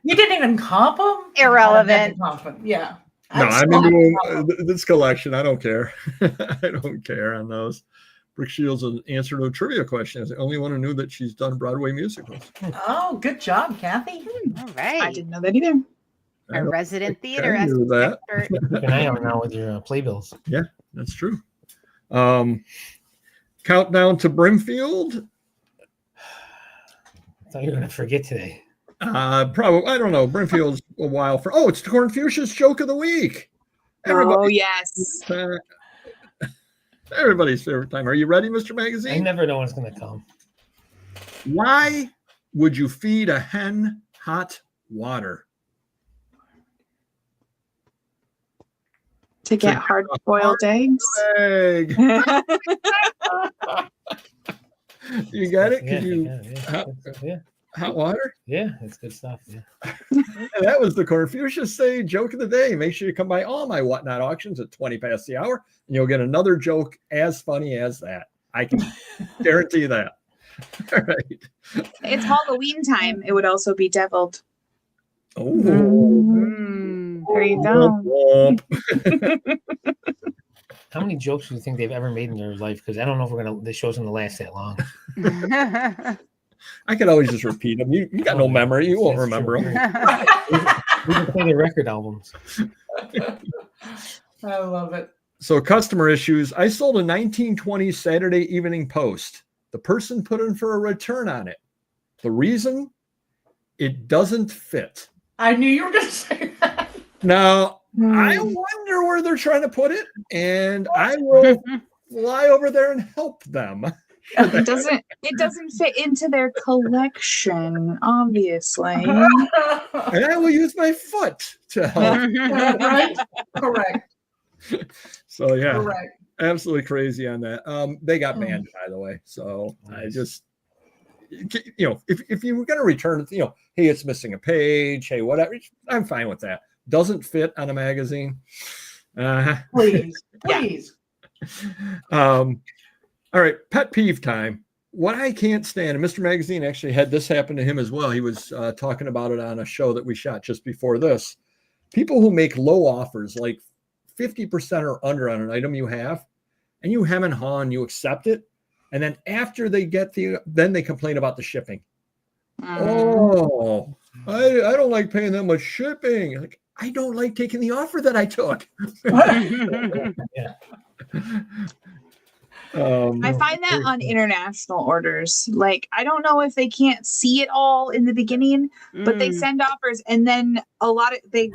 Speaker 4: You didn't even comp them?
Speaker 3: Irrelevant.
Speaker 4: Yeah.
Speaker 1: No, I'm into this collection. I don't care. I don't care on those. Brooke Shields' answer to a trivia question is the only one who knew that she's done Broadway musicals.
Speaker 4: Oh, good job, Kathy.
Speaker 3: All right.
Speaker 5: I didn't know that either.
Speaker 3: A resident theater
Speaker 1: that.
Speaker 3: expert.
Speaker 2: Keep an eye out now with your playbills.
Speaker 1: Yeah, that's true. Countdown to Brimfield.
Speaker 2: I thought you were going to forget today.
Speaker 1: Probably, I don't know. Brimfield's a while for. Oh, it's the Cornfucius joke of the week.
Speaker 5: Oh, yes.
Speaker 1: Everybody's favorite time. Are you ready, Mr. Magazine?
Speaker 2: I never know when it's going to come.
Speaker 1: Why would you feed a hen hot water?
Speaker 5: To get hard-boiled eggs.
Speaker 1: Egg. You got it?
Speaker 2: Yeah.
Speaker 1: Hot water?
Speaker 2: Yeah, it's good stuff. Yeah.
Speaker 1: That was the Confucius Say joke of the day. Make sure you come by all my Whatnot auctions at 20 past the hour, and you'll get another joke as funny as that. I can guarantee that. All right.
Speaker 5: It's Halloween time. It would also be deviled.
Speaker 1: Oh.
Speaker 5: There you go.
Speaker 2: How many jokes do you think they've ever made in their life? Because I don't know if this show's going to last that long.
Speaker 1: I could always just repeat them. You got no memory. You won't remember them.
Speaker 2: We can play the record albums.
Speaker 4: I love it.
Speaker 1: So customer issues. I sold a 1920s Saturday Evening Post. The person put in for a return on it. The reason? It doesn't fit.
Speaker 4: I knew you were going to say that.
Speaker 1: Now, I wonder where they're trying to put it, and I will fly over there and help them.
Speaker 5: It doesn't fit into their collection, obviously.
Speaker 1: And I will use my foot to help.
Speaker 4: Right? Correct.
Speaker 1: So yeah,
Speaker 4: correct.
Speaker 1: Absolutely crazy on that. They got banned, by the way. So nice. I just, you know, if you were going to return it, you know, hey, it's missing a page, hey, whatever, I'm fine with that. Doesn't fit on a magazine.
Speaker 4: Please.
Speaker 1: All right, pet peeve time. What I can't stand, and Mr. Magazine actually had this happen to him as well. He was talking about it on a show that we shot just before this. People who make low offers, like 50% or under on an item you have, and you hem and haw and you accept it, and then after they get then they complain about the shipping. Oh, I don't like paying that much shipping. Like, I don't like taking the offer that I took.
Speaker 2: Yeah.
Speaker 5: I find that on international orders. Like, I don't know if they can't see it all in the beginning, but they send offers, and then they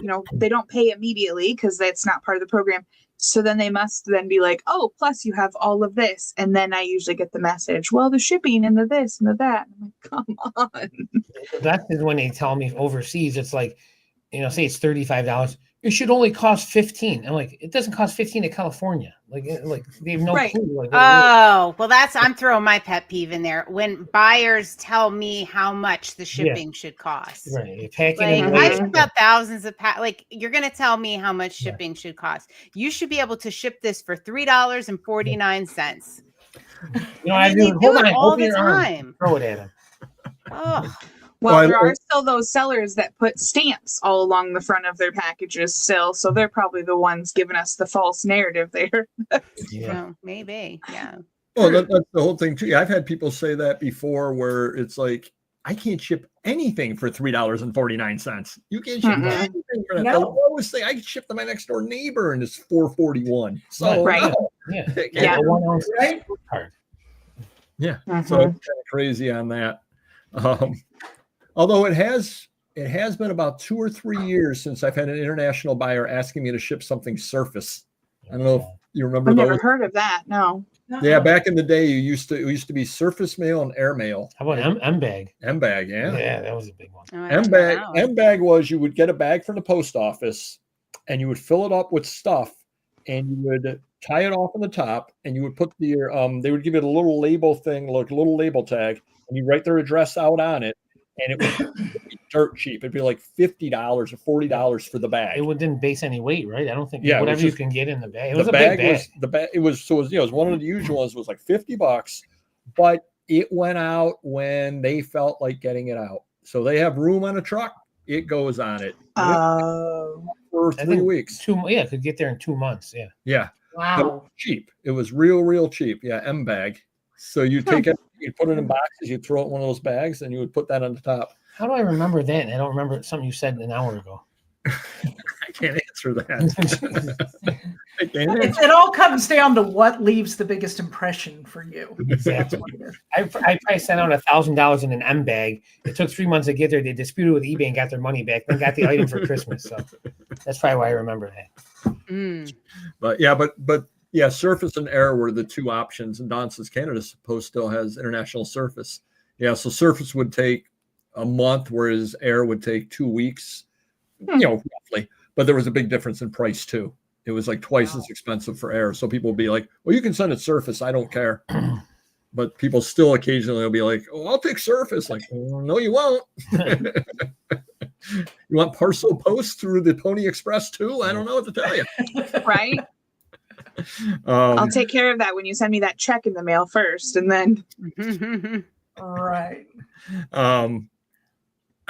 Speaker 5: don't pay immediately because that's not part of the program. So then they must then be like, oh, plus you have all of this. And then I usually get the message, well, the shipping and the this and the that. I'm like, come on.
Speaker 2: That is when they tell me overseas, it's like, you know, say it's $35. It should only cost $15. I'm like, it doesn't cost $15 in California. Like they have no clue. Like,
Speaker 3: well, I'm throwing my pet peeve in there. When buyers tell me how much the shipping should cost.
Speaker 2: Right.
Speaker 3: I ship out thousands of like, you're going to tell me how much shipping should cost. You should be able to ship this for $3.49.
Speaker 2: You know, I do
Speaker 3: it all the time.
Speaker 2: Throw it at him.
Speaker 3: Oh.
Speaker 5: Well, there are still those sellers that put stamps all along the front of their packages still, so they're probably the ones giving us the false narrative there.
Speaker 3: Yeah, maybe. Yeah.
Speaker 1: Well, that's the whole thing too. I've had people say that before, where it's like, I can't ship anything for $3.49. You can't ship anything for that. The lowest thing I can ship to my next door neighbor, and it's $4.41. So
Speaker 5: right.
Speaker 1: Yeah. So it's kind of crazy on that. Although it has been about 2 or 3 years since I've had an international buyer asking me to ship something surface. I don't know if you remember
Speaker 5: I've
Speaker 1: those.
Speaker 5: never heard of that. No.
Speaker 1: Yeah, back in the day, it used to be surface mail and air mail.
Speaker 2: How about M-Bag?
Speaker 1: M-Bag, yeah.
Speaker 2: Yeah, that was a big one.
Speaker 1: M-Bag was you would get a bag from the post office and you would fill it up with stuff and you would tie it off on the top and you would put your they would give it a little label thing, like a little label tag, and you write their address out on it, and it would be dirt cheap. It'd be like $50 or $40 for the bag.
Speaker 2: It didn't base any weight, right? I don't think.
Speaker 1: Yeah,
Speaker 2: whatever you can get in the bag. It was a big bag.
Speaker 1: It was one of the usual ones. Was like $50, but it went out when they felt like getting it out. So they have room on a truck. It goes on it for 3 weeks.
Speaker 2: Could get there in 2 months. Yeah.
Speaker 1: Yeah.
Speaker 4: Wow.
Speaker 1: Cheap. It was real cheap. Yeah, M-Bag. So you take it, you put it in boxes, you throw it in one of those bags, and you would put that on the top.
Speaker 2: How do I remember that? I don't remember something you said an hour ago.
Speaker 1: I can't answer that.
Speaker 4: It all comes down to what leaves the biggest impression for you.
Speaker 2: Exactly. I probably sent out $1,000 in an M-Bag. It took 3 months to get there. They disputed with eBay and got their money back. Then got the item for Christmas. So that's probably why I remember that.
Speaker 1: But surface and air were the two options. And Don says Canada's Post still has international surface. Yeah, so surface would take a month, whereas air would take 2 weeks. Roughly. But there was a big difference in price too. It was like twice as expensive for air. So people would be like, well, you can send it surface. I don't care. But people still occasionally will be like, oh, I'll take surface. Like, no, you won't. You want parcel post through the Pony Express too? I don't know what to tell you.
Speaker 5: Right. I'll take care of that when you send me that check in the mail first. And then.
Speaker 4: All right.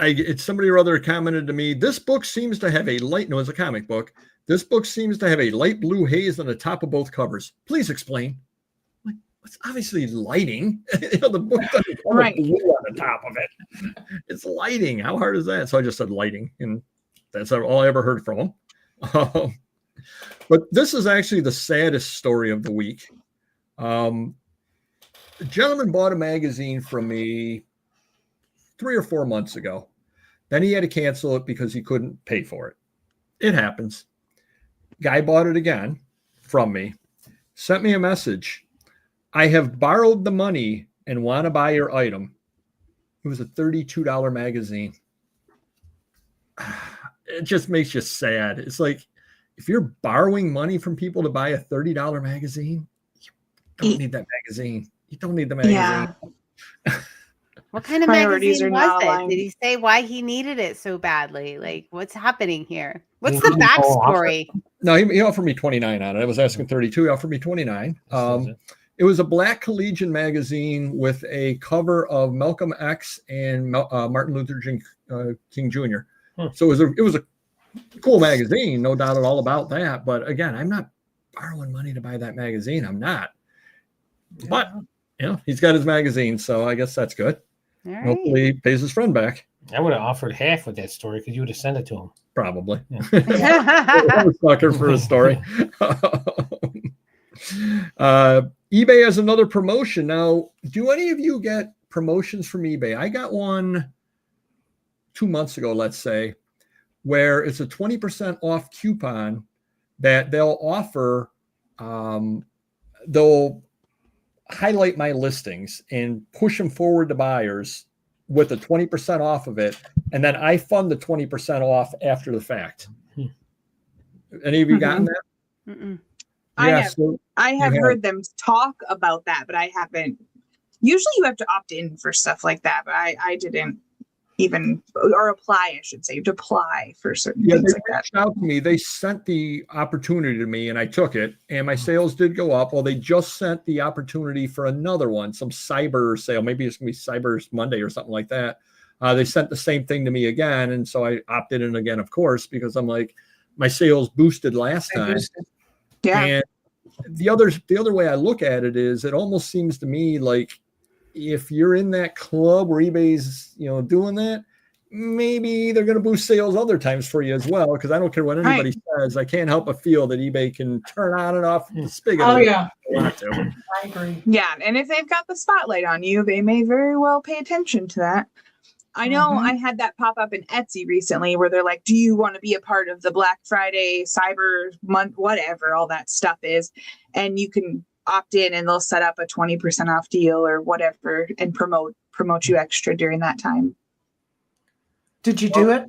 Speaker 1: It's somebody or other commented to me, this book seems to have it's a comic book. This book seems to have a light blue haze on the top of both covers. Please explain. Like, it's obviously lighting. The book doesn't have blue on the top of it. It's lighting. How hard is that? So I just said lighting, and that's all I ever heard from him. But this is actually the saddest story of the week. A gentleman bought a magazine from me 3 or 4 months ago. Then he had to cancel it because he couldn't pay for it. It happens. Guy bought it again from me, sent me a message. I have borrowed the money and want to buy your item. It was a $32 magazine. It just makes you sad. It's like, if you're borrowing money from people to buy a $30 magazine, you don't need that magazine. You don't need the magazine.
Speaker 5: Yeah.
Speaker 3: What kind of magazine was it? Did he say why he needed it so badly? Like, what's happening here? What's the backstory?
Speaker 1: No, he offered me $29 on it. I was asking $32. He offered me $29. It was a black collegian magazine with a cover of Malcolm X and Martin Luther King Jr. So it was a cool magazine, no doubt at all about that. But again, I'm not borrowing money to buy that magazine. I'm not. Yeah. But he's got his magazine, so I guess that's good. Right. Hopefully he pays his friend back.
Speaker 2: I would have offered half with that story because you would have sent it to him.
Speaker 1: Probably. I'm a sucker for a story. eBay has another promotion. Now, do any of you get promotions from eBay? I got one 2 months ago, let's say, where it's a 20% off coupon that they'll offer. They'll highlight my listings and push them forward to buyers with a 20% off of it. And then I fund the 20% off after the fact. Any of you gotten that?
Speaker 5: Mm-mm. I have heard them talk about that, but I haven't. Usually you have to opt in for stuff like that, but I didn't even, or apply, I should say, to apply for certain things like that.
Speaker 1: Out to me, they sent the opportunity to me and I took it and my sales did go up. Well, they just sent the opportunity for another one, some cyber sale. Maybe it's going to be Cyber Monday or something like that. They sent the same thing to me again. And so I opted in again, of course, because I'm like, my sales boosted last time.
Speaker 5: Yeah.
Speaker 1: And the other way I look at it is it almost seems to me like if you're in that club where eBay's, doing that, maybe they're going to boost sales other times for you as well. Because I don't care what anybody says, I can't help but feel that eBay can turn on and off the spigot.
Speaker 4: Oh yeah,
Speaker 1: I
Speaker 4: agree.
Speaker 5: Yeah, and if they've got the spotlight on you, they may very well pay attention to that. I know I had that pop up in Etsy recently where they're like, do you want to be a part of the Black Friday, Cyber Month, whatever all that stuff is? And you can opt in and they'll set up a 20% off deal or whatever and promote you extra during that time.
Speaker 4: Did you do it?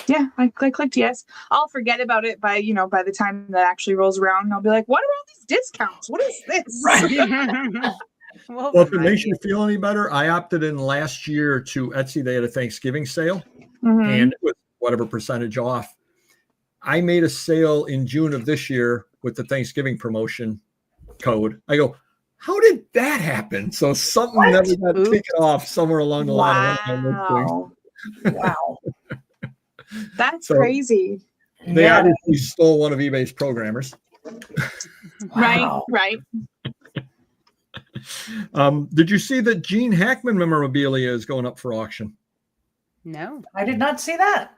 Speaker 5: Yeah, I clicked yes. I'll forget about it by the time that actually rolls around, and I'll be like, what are all these discounts? What is this?
Speaker 4: Right.
Speaker 1: Well, if it makes you feel any better, I opted in last year to Etsy. They had a Thanksgiving sale, and it was whatever percentage off. I made a sale in June of this year with the Thanksgiving promotion code. I go, how did that happen? So something never got taken off somewhere along the line.
Speaker 5: Wow. That's crazy.
Speaker 1: They obviously stole one of eBay's programmers.
Speaker 5: Right.
Speaker 1: Did you see that Gene Hackman memorabilia is going up for auction?
Speaker 3: No,
Speaker 4: I did not see that.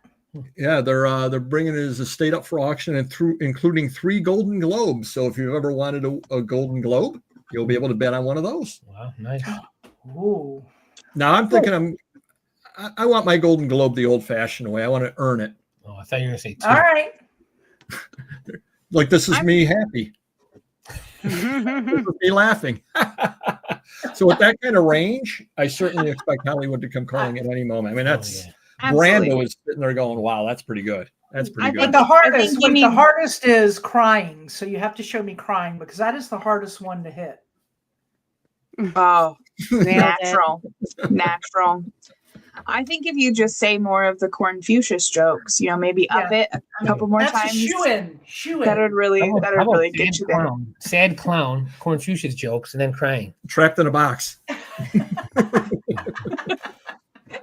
Speaker 1: Yeah, they're bringing his estate up for auction, and including 3 Golden Globes. So if you've ever wanted a Golden Globe, you'll be able to bet on one of those.
Speaker 2: Wow, nice.
Speaker 4: Ooh.
Speaker 1: Now I'm thinking I want my Golden Globe the old-fashioned way. I want to earn it.
Speaker 2: Oh, I thought you were going to say 2.
Speaker 4: All right.
Speaker 1: Like this is me happy. This is me laughing. So with that kind of range, I certainly expect Hollywood to come calling at any moment. I mean, that's Brando is sitting there going, "Wow, that's pretty good. That's pretty good."
Speaker 4: But the hardest is crying. So you have to show me crying because that is the hardest one to hit.
Speaker 5: Oh, natural. I think if you just say more of the Confucius jokes, maybe up it a couple more times.
Speaker 4: Shoe in.
Speaker 5: That would really get you there.
Speaker 2: Sad clown, Confucius jokes, and then crying.
Speaker 1: Trapped in a box.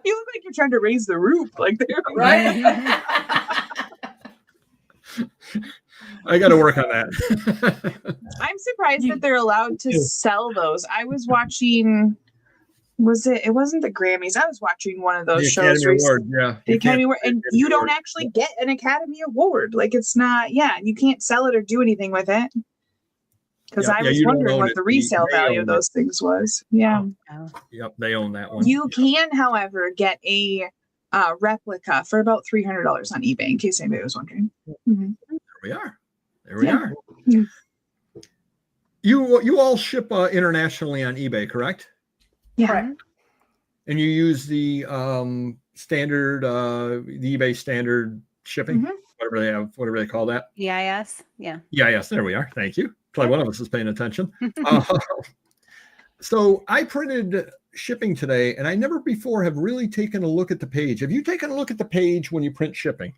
Speaker 5: You look like you're trying to raise the roof, like they're
Speaker 4: right.
Speaker 5: I
Speaker 1: got to work on that.
Speaker 5: I'm surprised that they're allowed to sell those. I was watching. It wasn't the Grammys. I was watching one of those shows recently. The Academy Award, and you don't actually get an Academy Award. Like it's not. Yeah, you can't sell it or do anything with it. Because I was wondering what the resale value of those things was. Yeah.
Speaker 1: Yep, they own that one.
Speaker 5: You can, however, get a replica for about $300 on eBay. In case anybody was wondering. Mm-hmm.
Speaker 1: There we are. Yeah. You all ship internationally on eBay, correct?
Speaker 5: Yeah.
Speaker 4: Correct.
Speaker 1: And you use the standard, the eBay standard shipping, whatever they call that.
Speaker 3: EIS. Yeah.
Speaker 1: EIS. There we are. Thank you. Probably one of us is paying attention. So I printed shipping today, and I never before have really taken a look at the page. Have you taken a look at the page when you print shipping?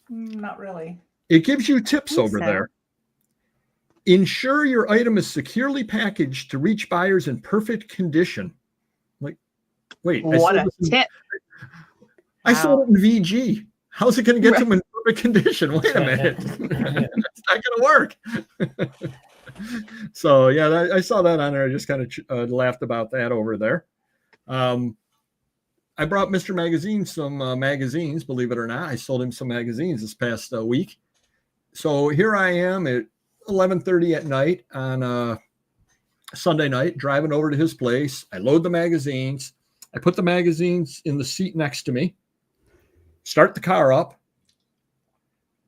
Speaker 4: Not really.
Speaker 1: It gives you tips over there. Ensure your item is securely packaged to reach buyers in perfect condition. Like, wait,
Speaker 5: what a tip!
Speaker 1: I saw it in VG. How's it going to get them in perfect condition? Wait a minute, it's not going to work. So yeah, I saw that on there. I just kind of laughed about that over there. I brought Mr. Magazine some magazines. Believe it or not, I sold him some magazines this past week. So here I am at 11:30 at night on Sunday night, driving over to his place. I load the magazines. I put the magazines in the seat next to me. Start the car up.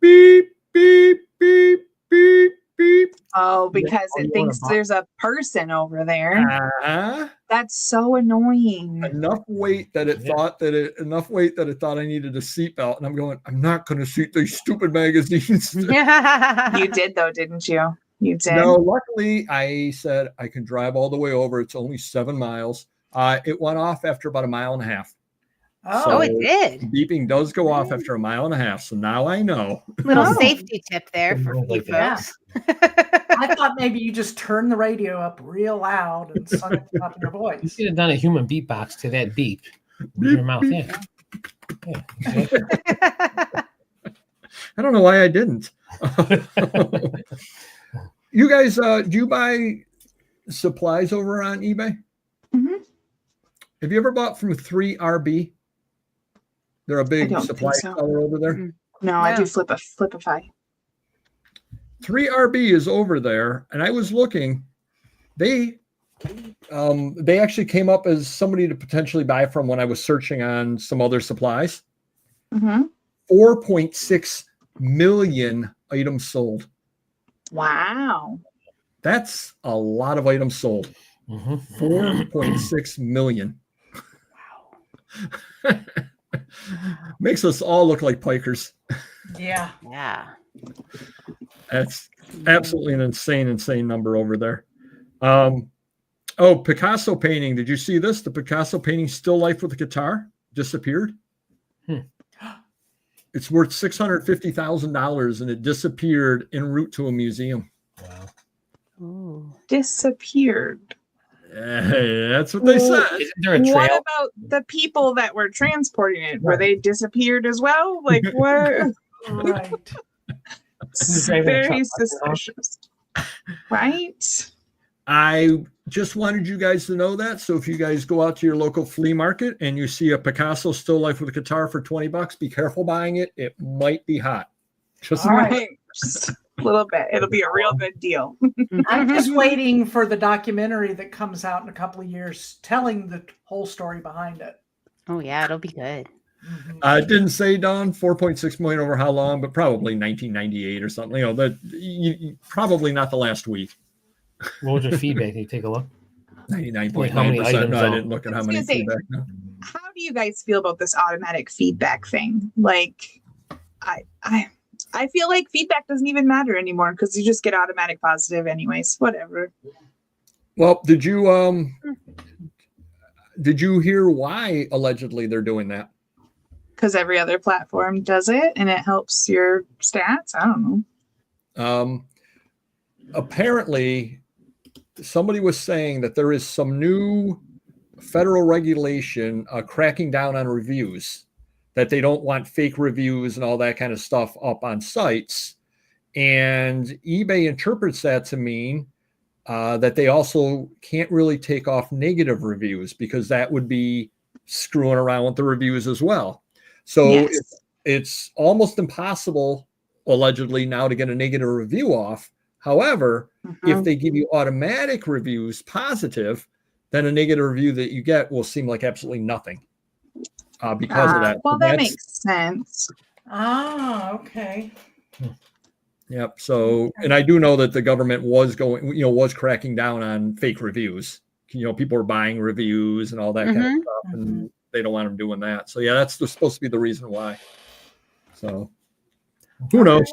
Speaker 1: Beep, beep, beep, beep, beep.
Speaker 5: Oh, because it thinks there's a person over there. That's so annoying.
Speaker 1: Enough weight that it thought that it thought I needed a seatbelt, and I'm going, I'm not going to seat these stupid magazines.
Speaker 5: You did though, didn't you? You did.
Speaker 1: No, luckily I said I can drive all the way over. It's only 7 miles. It went off after about 1.5 miles.
Speaker 3: Oh, it did.
Speaker 1: Beeping does go off after 1.5 miles. So now I know.
Speaker 3: Little safety tip there for you folks.
Speaker 4: I thought maybe you just turned the radio up real loud and sung it up in your voice.
Speaker 2: You should have done a human beatbox to that beep. With your mouth. Yeah. Exactly.
Speaker 1: I don't know why I didn't. You guys, do you buy supplies over on eBay?
Speaker 5: Mm-hmm.
Speaker 1: Have you ever bought from 3RB? They're a big supply seller over there.
Speaker 5: Mm-hmm. No, I do Flipify.
Speaker 1: 3RB is over there, and I was looking. They actually came up as somebody to potentially buy from when I was searching on some other supplies.
Speaker 5: Mm-hmm.
Speaker 1: 4.6 million items sold.
Speaker 5: Wow.
Speaker 1: That's a lot of items sold. 4.6 million. Wow. Makes us all look like pikers.
Speaker 4: Yeah.
Speaker 3: Yeah.
Speaker 1: That's absolutely an insane number over there. Picasso painting. Did you see this? The Picasso painting Still Life with a Guitar disappeared. It's worth $650,000 and it disappeared en route to a museum.
Speaker 2: Wow.
Speaker 3: Ooh.
Speaker 5: Disappeared.
Speaker 1: Hey, that's what they said.
Speaker 2: Isn't there a trail?
Speaker 5: What about the people that were transporting it? Were they disappeared as well? Like what?
Speaker 4: Right.
Speaker 5: It's very suspicious. Right?
Speaker 1: I just wanted you guys to know that. So if you guys go out to your local flea market and you see a Picasso Still Life with a Guitar for $20, be careful buying it. It might be hot. Just
Speaker 5: all right. Just a little bit. It'll be a real good deal.
Speaker 4: I'm just waiting for the documentary that comes out in a couple of years telling the whole story behind it.
Speaker 3: Oh yeah, it'll be good.
Speaker 1: I didn't say, Don, 4.6 million over how long, but probably 1998 or something. You know, probably not the last week.
Speaker 2: What was your feedback? Did you take a look?
Speaker 1: 99.9%. No, I didn't look at how many feedback. No.
Speaker 5: How do you guys feel about this automatic feedback thing? Like, I feel like feedback doesn't even matter anymore because you just get automatic positive anyways. Whatever.
Speaker 1: Well, did you hear why allegedly they're doing that?
Speaker 5: Because every other platform does it and it helps your stats. I don't know.
Speaker 1: Apparently, somebody was saying that there is some new federal regulation cracking down on reviews, that they don't want fake reviews and all that kind of stuff up on sites. And eBay interprets that to mean that they also can't really take off negative reviews because that would be screwing around with the reviews as well. So
Speaker 5: yes.
Speaker 1: it's almost impossible, allegedly, now to get a negative review off. However, if they give you automatic reviews positive, then a negative review that you get will seem like absolutely nothing because of that.
Speaker 5: Well, that makes sense.
Speaker 4: Okay.
Speaker 1: Yep. So, and I do know that the government was was cracking down on fake reviews. People were buying reviews and all that kind of stuff, and they don't want them doing that. So, yeah, that's supposed to be the reason why. So, who knows?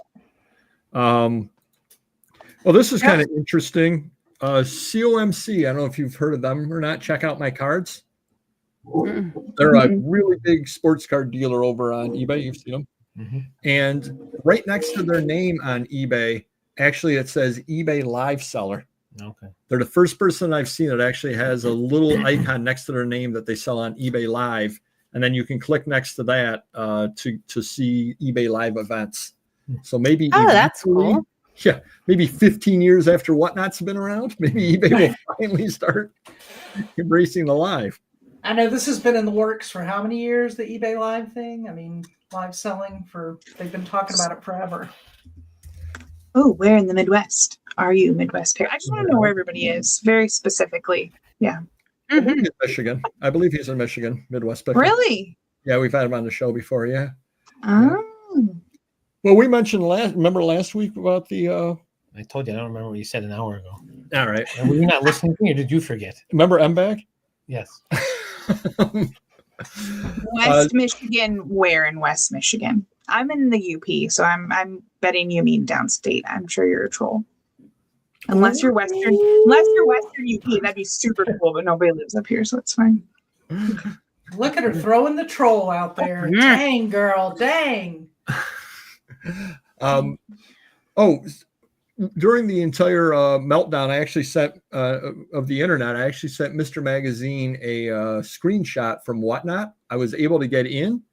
Speaker 1: Well, this is kind of interesting. COMC, I don't know if you've heard of them or not. Check out my cards. They're a really big sports card dealer over on eBay. You've seen them. And right next to their name on eBay, actually, it says eBay Live Seller.
Speaker 2: Okay.
Speaker 1: They're the first person I've seen that actually has a little icon next to their name that they sell on eBay Live. And then you can click next to that to see eBay Live events. So maybe
Speaker 3: that's cool.
Speaker 1: Yeah, maybe 15 years after Whatnot's been around, maybe eBay will finally start embracing the live.
Speaker 4: I know this has been in the works for how many years, the eBay Live thing? I mean, live selling they've been talking about it forever.
Speaker 5: Oh, where in the Midwest are you, Midwest pair? I just want to know where everybody is, very specifically. Yeah.
Speaker 1: In Michigan. I believe he's in Michigan, Midwest picker.
Speaker 5: Really?
Speaker 1: Yeah, we've had him on the show before, yeah.
Speaker 5: Oh.
Speaker 1: Well, we mentioned last week about the
Speaker 2: I told you I don't remember what you said an hour ago.
Speaker 1: All right.
Speaker 2: And were you not listening to me or did you forget?
Speaker 1: Remember M-Bag?
Speaker 2: Yes.
Speaker 5: West Michigan, where in West Michigan? I'm in the UP, so I'm betting you mean downstate. I'm sure you're a troll. Unless you're Western UP, that'd be super cool, but nobody lives up here, so it's fine.
Speaker 4: Look at her throwing the troll out there. Dang, girl, dang.
Speaker 1: During the entire meltdown, I actually sent of the internet, I actually sent Mr. Magazine a screenshot from Whatnot. I was able to get in.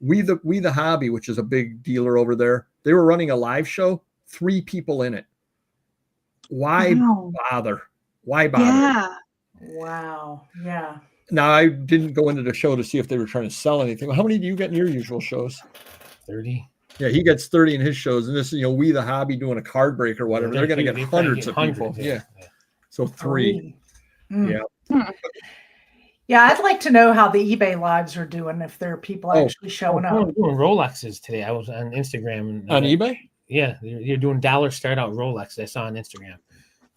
Speaker 1: We the Hobby, which is a big dealer over there, they were running a live show, 3 people in it. Why bother? Why bother?
Speaker 5: Yeah.
Speaker 4: Wow. Yeah.
Speaker 1: Now, I didn't go into the show to see if they were trying to sell anything. How many do you get in your usual shows?
Speaker 2: 30.
Speaker 1: Yeah, he gets 30 in his shows. And this is, We the Hobby doing a card break or whatever. They're going to get hundreds of people. Yeah. So 3. Yeah.
Speaker 4: Yeah, I'd like to know how the eBay lives are doing, if there are people actually showing up.
Speaker 2: I'm doing Rolexes today. I was on Instagram.
Speaker 1: On eBay?
Speaker 2: Yeah, you're doing dollar start out Rolex. I saw on Instagram.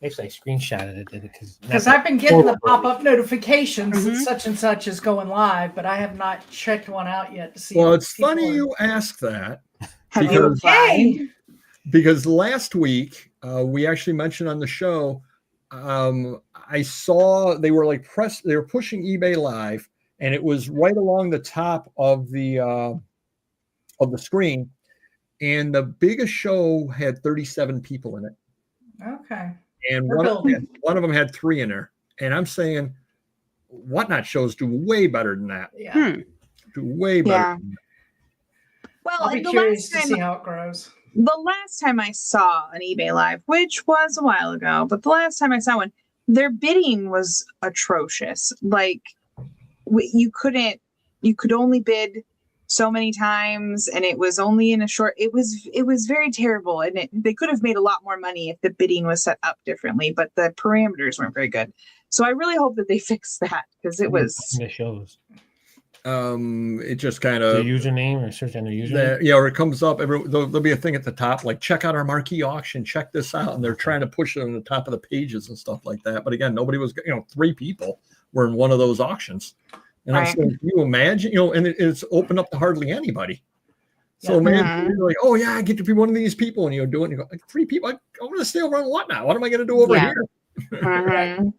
Speaker 2: Actually, I screenshotted it
Speaker 4: because I've been getting the pop-up notifications that such and such is going live, but I have not checked one out yet to see.
Speaker 1: Well, it's funny you ask that because last week we actually mentioned on the show. I saw they were they were pushing eBay Live, and it was right along the top of the screen, and the biggest show had 37 people in it.
Speaker 4: Okay.
Speaker 1: And one of them had 3 in there. And I'm saying Whatnot shows do way better than that.
Speaker 4: Yeah.
Speaker 1: Do way better. Than that.
Speaker 5: Well,
Speaker 4: I'll be curious to see how it grows.
Speaker 5: The last time I saw an eBay Live, which was a while ago, but the last time I saw one, their bidding was atrocious. Like you could only bid so many times, and it was only in a short. It was very terrible, and they could have made a lot more money if the bidding was set up differently, but the parameters weren't very good. So I really hope that they fix that, because it was.
Speaker 2: It shows.
Speaker 1: It just kind of
Speaker 2: the username or search on their username.
Speaker 1: Or it comes up. There'll be a thing at the top like check out our marquee auction, check this out, and they're trying to push it on the top of the pages and stuff like that. But again, nobody was. 3 people were in one of those auctions. And I'm saying, can you imagine, and it's opened up to hardly anybody. So imagine you're like, oh yeah, I get to be one of these people, and you go, 3 people. I want to stay over on Whatnot. What am I going to do over here?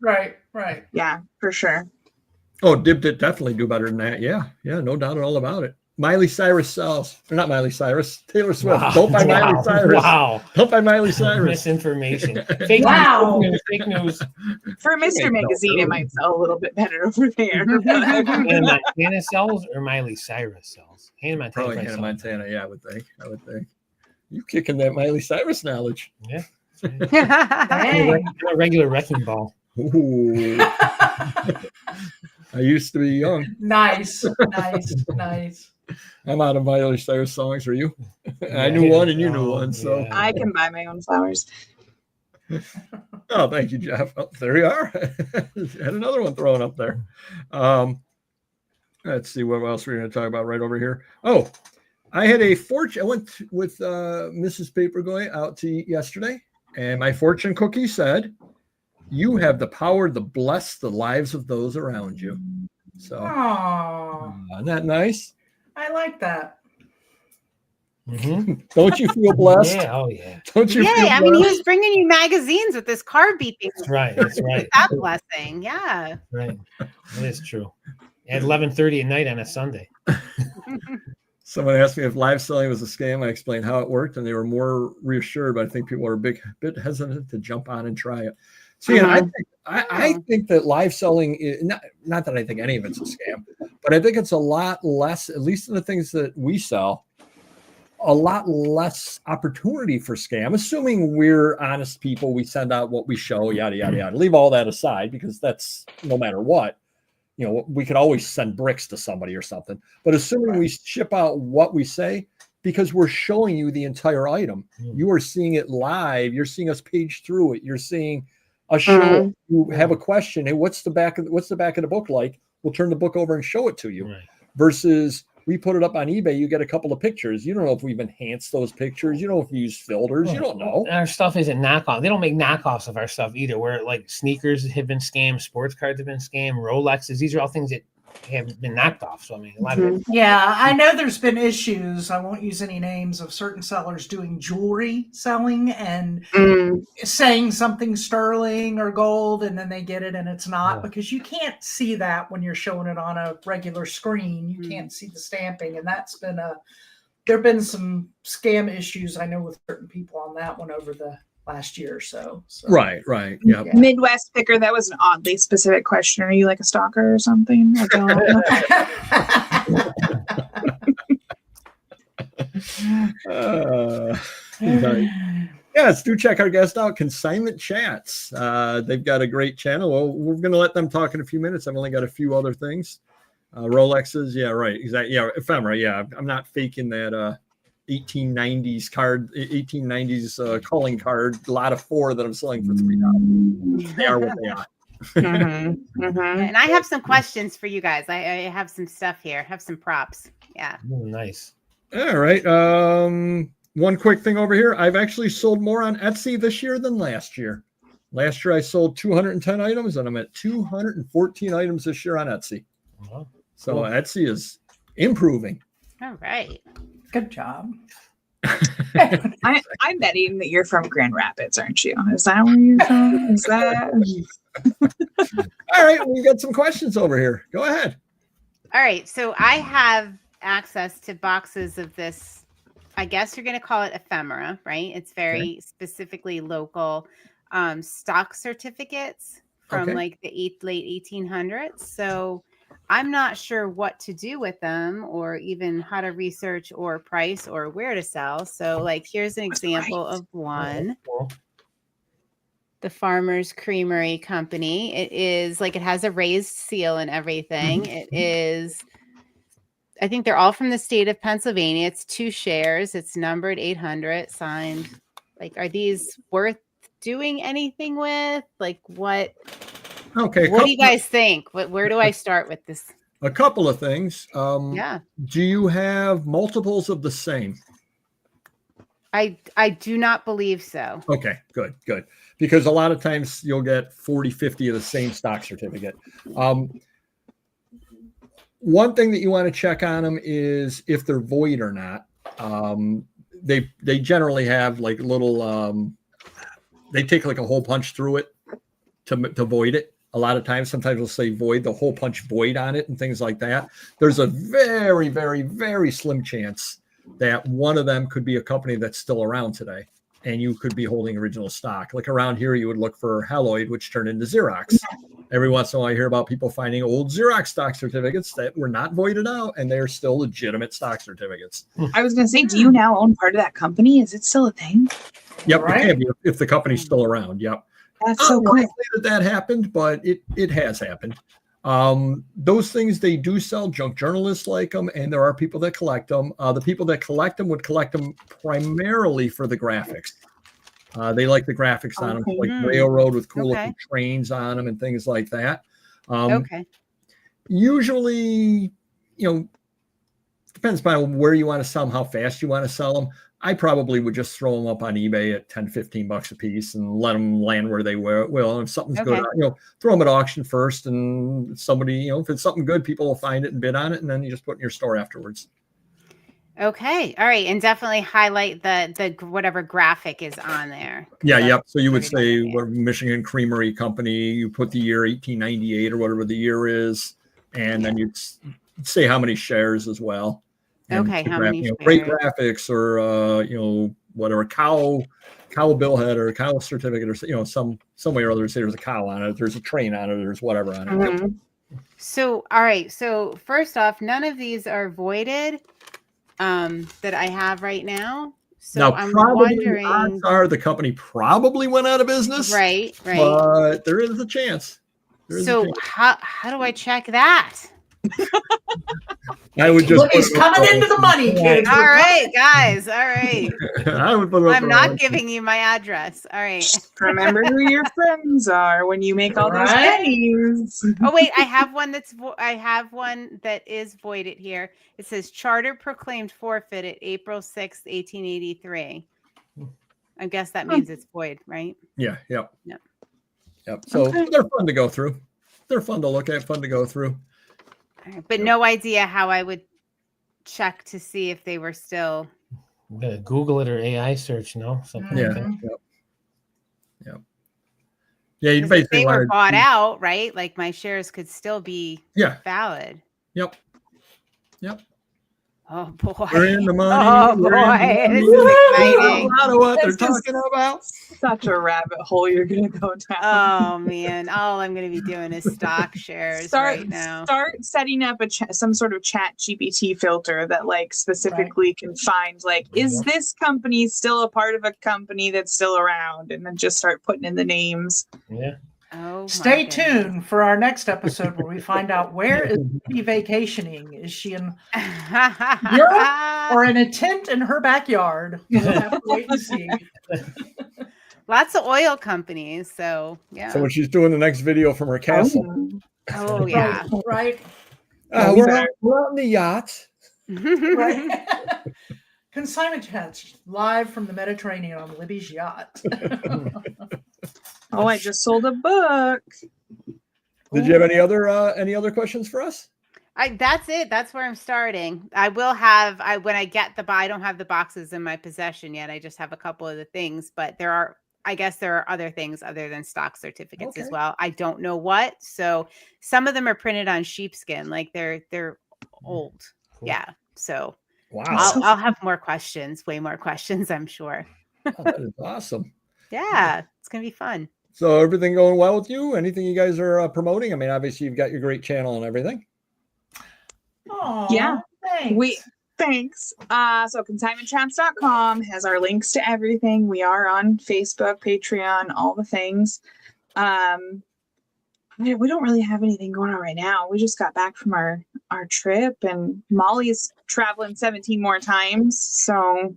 Speaker 4: Right.
Speaker 5: Yeah, for sure.
Speaker 1: Oh, Dib did definitely do better than that. Yeah, no doubt at all about it. Miley Cyrus sells. Or not Miley Cyrus. Taylor Swift.
Speaker 2: Wow.
Speaker 1: Don't buy Miley Cyrus.
Speaker 2: Wow.
Speaker 1: Don't buy Miley Cyrus.
Speaker 2: Misinformation.
Speaker 4: Fake
Speaker 2: news.
Speaker 5: For Mr. Magazine, it might sell a little bit better over there.
Speaker 2: Hannah Montana sells or Miley Cyrus sells? Hannah Montana.
Speaker 1: Probably Hannah Montana. Yeah, I would think. You kicking that Miley Cyrus knowledge?
Speaker 2: Yeah.
Speaker 4: Dang.
Speaker 2: A regular wrecking ball.
Speaker 1: Ooh. I used to be young.
Speaker 4: Nice.
Speaker 1: I'm out of Miley Cyrus songs. Are you? I knew one and you knew one. So
Speaker 2: yeah.
Speaker 5: I can buy my own flowers.
Speaker 1: Oh, thank you, Jeff. Oh, there you are. Had another one thrown up there. Let's see what else we're going to talk about right over here. Oh, I had a fortune. I went with Mrs. Papergoy out to eat yesterday, and my fortune cookie said, "You have the power to bless the lives of those around you." So, isn't that nice?
Speaker 4: I like that.
Speaker 2: Mm-hmm.
Speaker 1: Don't you feel blessed?
Speaker 2: Yeah. Oh, yeah.
Speaker 1: Don't you?
Speaker 3: Yeah,
Speaker 1: feel
Speaker 3: I mean,
Speaker 1: blessed?
Speaker 3: he was bringing you magazines with this card beeping.
Speaker 2: That's right. That's right.
Speaker 3: That blessing, yeah.
Speaker 2: Right. That is true. At 11:30 at night on a Sunday.
Speaker 1: Someone asked me if live selling was a scam. I explained how it worked, and they were more reassured. But I think people are a bit hesitant to jump on and try it. See, I think that live selling is not that I think any of it's a scam, but I think it's a lot less, at least in the things that we sell, a lot less opportunity for scam. Assuming we're honest people, we send out what we show, yada yada yada. Leave all that aside, because that's no matter what. We could always send bricks to somebody or something. But assuming we ship out what we say, because we're showing you the entire item, you are seeing it live. You're seeing us page through it. You're seeing a show. You have a question. Hey, what's the back of the book like? We'll turn the book over and show it to you. Right. Versus we put it up on eBay. You get a couple of pictures. You don't know if we've enhanced those pictures. You don't know if we use filters. You don't know.
Speaker 2: Our stuff isn't knockoff. They don't make knockoffs of our stuff either. Where like sneakers have been scammed, sports cards have been scammed, Rolexes. These are all things that have been knocked off. So I mean, a lot of it.
Speaker 4: Yeah, I know there's been issues. I won't use any names of certain sellers doing jewelry selling and saying something sterling or gold, and then they get it and it's not, because you can't see that when you're showing it on a regular screen. You can't see the stamping, and that's been there've been some scam issues I know with certain people on that one over the last year or so.
Speaker 1: Right. Yeah.
Speaker 5: Midwest picker, that was an oddly specific question. Are you like a stalker or something? I don't know.
Speaker 1: Yeah, Yes, do check our guest out, Consignment Chats. They've got a great channel. Well, we're going to let them talk in a few minutes. I've only got a few other things. Rolexes, yeah, right, exactly. Yeah, ephemera, yeah. I'm not faking that 1890s card, 1890s calling card, lot of 4 that I'm selling for $3. They are what they are.
Speaker 3: And I have some questions for you guys. I have some stuff here. I have some props. Yeah.
Speaker 2: Oh, nice.
Speaker 1: All right. One quick thing over here. I've actually sold more on Etsy this year than last year. Last year I sold 210 items, and I'm at 214 items this year on Etsy.
Speaker 2: Wow.
Speaker 1: So Etsy is improving.
Speaker 3: All right.
Speaker 4: Good job.
Speaker 5: I'm betting that you're from Grand Rapids, aren't you? Is that where you're from? Is that?
Speaker 1: All right, we got some questions over here. Go ahead.
Speaker 3: All right. So I have access to boxes of this. I guess you're going to call it ephemera, right? It's very specifically local stock certificates from like the late 1800s. So I'm not sure what to do with them, or even how to research or price or where to sell. So like, here's an example of one. The Farmers Creamery Company. It is like, it has a raised seal and everything. It is, I think they're all from the state of Pennsylvania. It's 2 shares. It's numbered 800, signed. Like, are these worth doing anything with? Like, what?
Speaker 1: Okay.
Speaker 3: What do you guys think? Where do I start with this?
Speaker 1: A couple of things.
Speaker 3: Yeah.
Speaker 1: Do you have multiples of the same?
Speaker 3: I do not believe so.
Speaker 1: Okay, good. Because a lot of times you'll get 40, 50 of the same stock certificate. One thing that you want to check on them is if they're void or not. They generally have like little, they take like a hole punch through it to void it. A lot of times, sometimes we'll say void, the hole punch void on it and things like that. There's a very, very, very slim chance that one of them could be a company that's still around today, and you could be holding original stock. Like around here, you would look for Haloid, which turned into Xerox. Every once in a while, I hear about people finding old Xerox stock certificates that were not voided out, and they're still legitimate stock certificates.
Speaker 5: I was going to say, do you now own part of that company? Is it still a thing?
Speaker 1: Yep,
Speaker 4: Right.
Speaker 1: it can be if the company's still around. Yep.
Speaker 5: That's so cool.
Speaker 1: That happened, but it has happened. Those things, they do sell. Junk journalists like them, and there are people that collect them. The people that collect them would collect them primarily for the graphics. They like the graphics on them, like railroad with cool looking trains on them and things like that. Usually, depends upon where you want to sell them, how fast you want to sell them. I probably would just throw them up on eBay at 10, 15 bucks a piece and let them land where they will. If something's good, throw them at auction first, and somebody, if it's something good, people will find it and bid on it, and then you just put it in your store afterwards.
Speaker 3: Okay. All right. And definitely highlight the whatever graphic is on there.
Speaker 1: Yeah. Yep. So you would say what Michigan Creamery Company, you put the year 1898 or whatever the year is, and then you'd say how many shares as well. And
Speaker 3: how many
Speaker 1: great graphics, or whatever cow billhead or cow certificate, or some way or other, say there's a cow on it, there's a train on it, there's whatever on it.
Speaker 3: So all right, so first off, none of these are voided that I have right now. So
Speaker 1: now,
Speaker 3: I'm
Speaker 1: wondering,
Speaker 3: wondering,
Speaker 1: the company probably went out of business,
Speaker 3: right,
Speaker 1: but there is a chance.
Speaker 3: How do I check that?
Speaker 1: I would just.
Speaker 4: Look, he's coming into the money, kids.
Speaker 3: All right, guys. All right.
Speaker 1: I would put it up.
Speaker 3: I'm not giving you my address. All right.
Speaker 5: Remember who your friends are when you make all those pennies.
Speaker 3: Oh wait, I have one that is voided here. It says charter proclaimed forfeited April 6th, 1883. I guess that means it's void, right?
Speaker 1: Yeah. Yep. So they're fun to go through. They're fun to look at, fun to go through.
Speaker 3: But no idea how I would check to see if they were still.
Speaker 2: I'm gonna Google it or AI search, something.
Speaker 1: Yeah.
Speaker 2: Like that.
Speaker 1: Yep. Yeah. You basically
Speaker 3: if they were bought out, right? Like my shares could still be valid.
Speaker 1: Yep.
Speaker 3: Oh boy.
Speaker 1: We're in the money.
Speaker 3: Oh boy. This is exciting.
Speaker 1: I don't know what they're talking about.
Speaker 5: Such a rabbit hole you're gonna go down.
Speaker 3: Oh man, all I'm going to be doing is stock shares right now.
Speaker 5: Start setting up some sort of chat GPT filter that like specifically can find like, is this company still a part of a company that's still around? And then just start putting in the names.
Speaker 2: Yeah.
Speaker 3: Oh,
Speaker 4: stay tuned for our next episode where we find out where is she vacationing. Is she in Europe or in a tent in her backyard? We'll have to wait and see.
Speaker 3: Lots of oil companies, so yeah.
Speaker 1: So when she's doing the next video from her castle.
Speaker 3: Oh yeah.
Speaker 4: Right.
Speaker 1: We're out on the yacht.
Speaker 4: Right. Consignment chats live from the Mediterranean on Libby's yacht.
Speaker 5: Oh, I just sold a book.
Speaker 1: Did you have any other questions for us?
Speaker 3: That's it. That's where I'm starting. I will have when I get I don't have the boxes in my possession yet. I just have a couple of the things, but I guess there are other things other than stock certificates as well. I don't know what. So some of them are printed on sheepskin, like they're old. Cool. Yeah. So
Speaker 1: wow.
Speaker 3: I'll have more questions, way more questions, I'm sure.
Speaker 1: Oh, that is awesome.
Speaker 3: Yeah, it's gonna be fun.
Speaker 1: So everything going well with you? Anything you guys are promoting? I mean, obviously you've got your great channel and everything.
Speaker 4: Oh
Speaker 5: yeah.
Speaker 4: Thanks.
Speaker 5: Thanks. So consignmentchats.com has our links to everything. We are on Facebook, Patreon, all the things. We don't really have anything going on right now. We just got back from our trip, and Molly's traveling 17 more times. So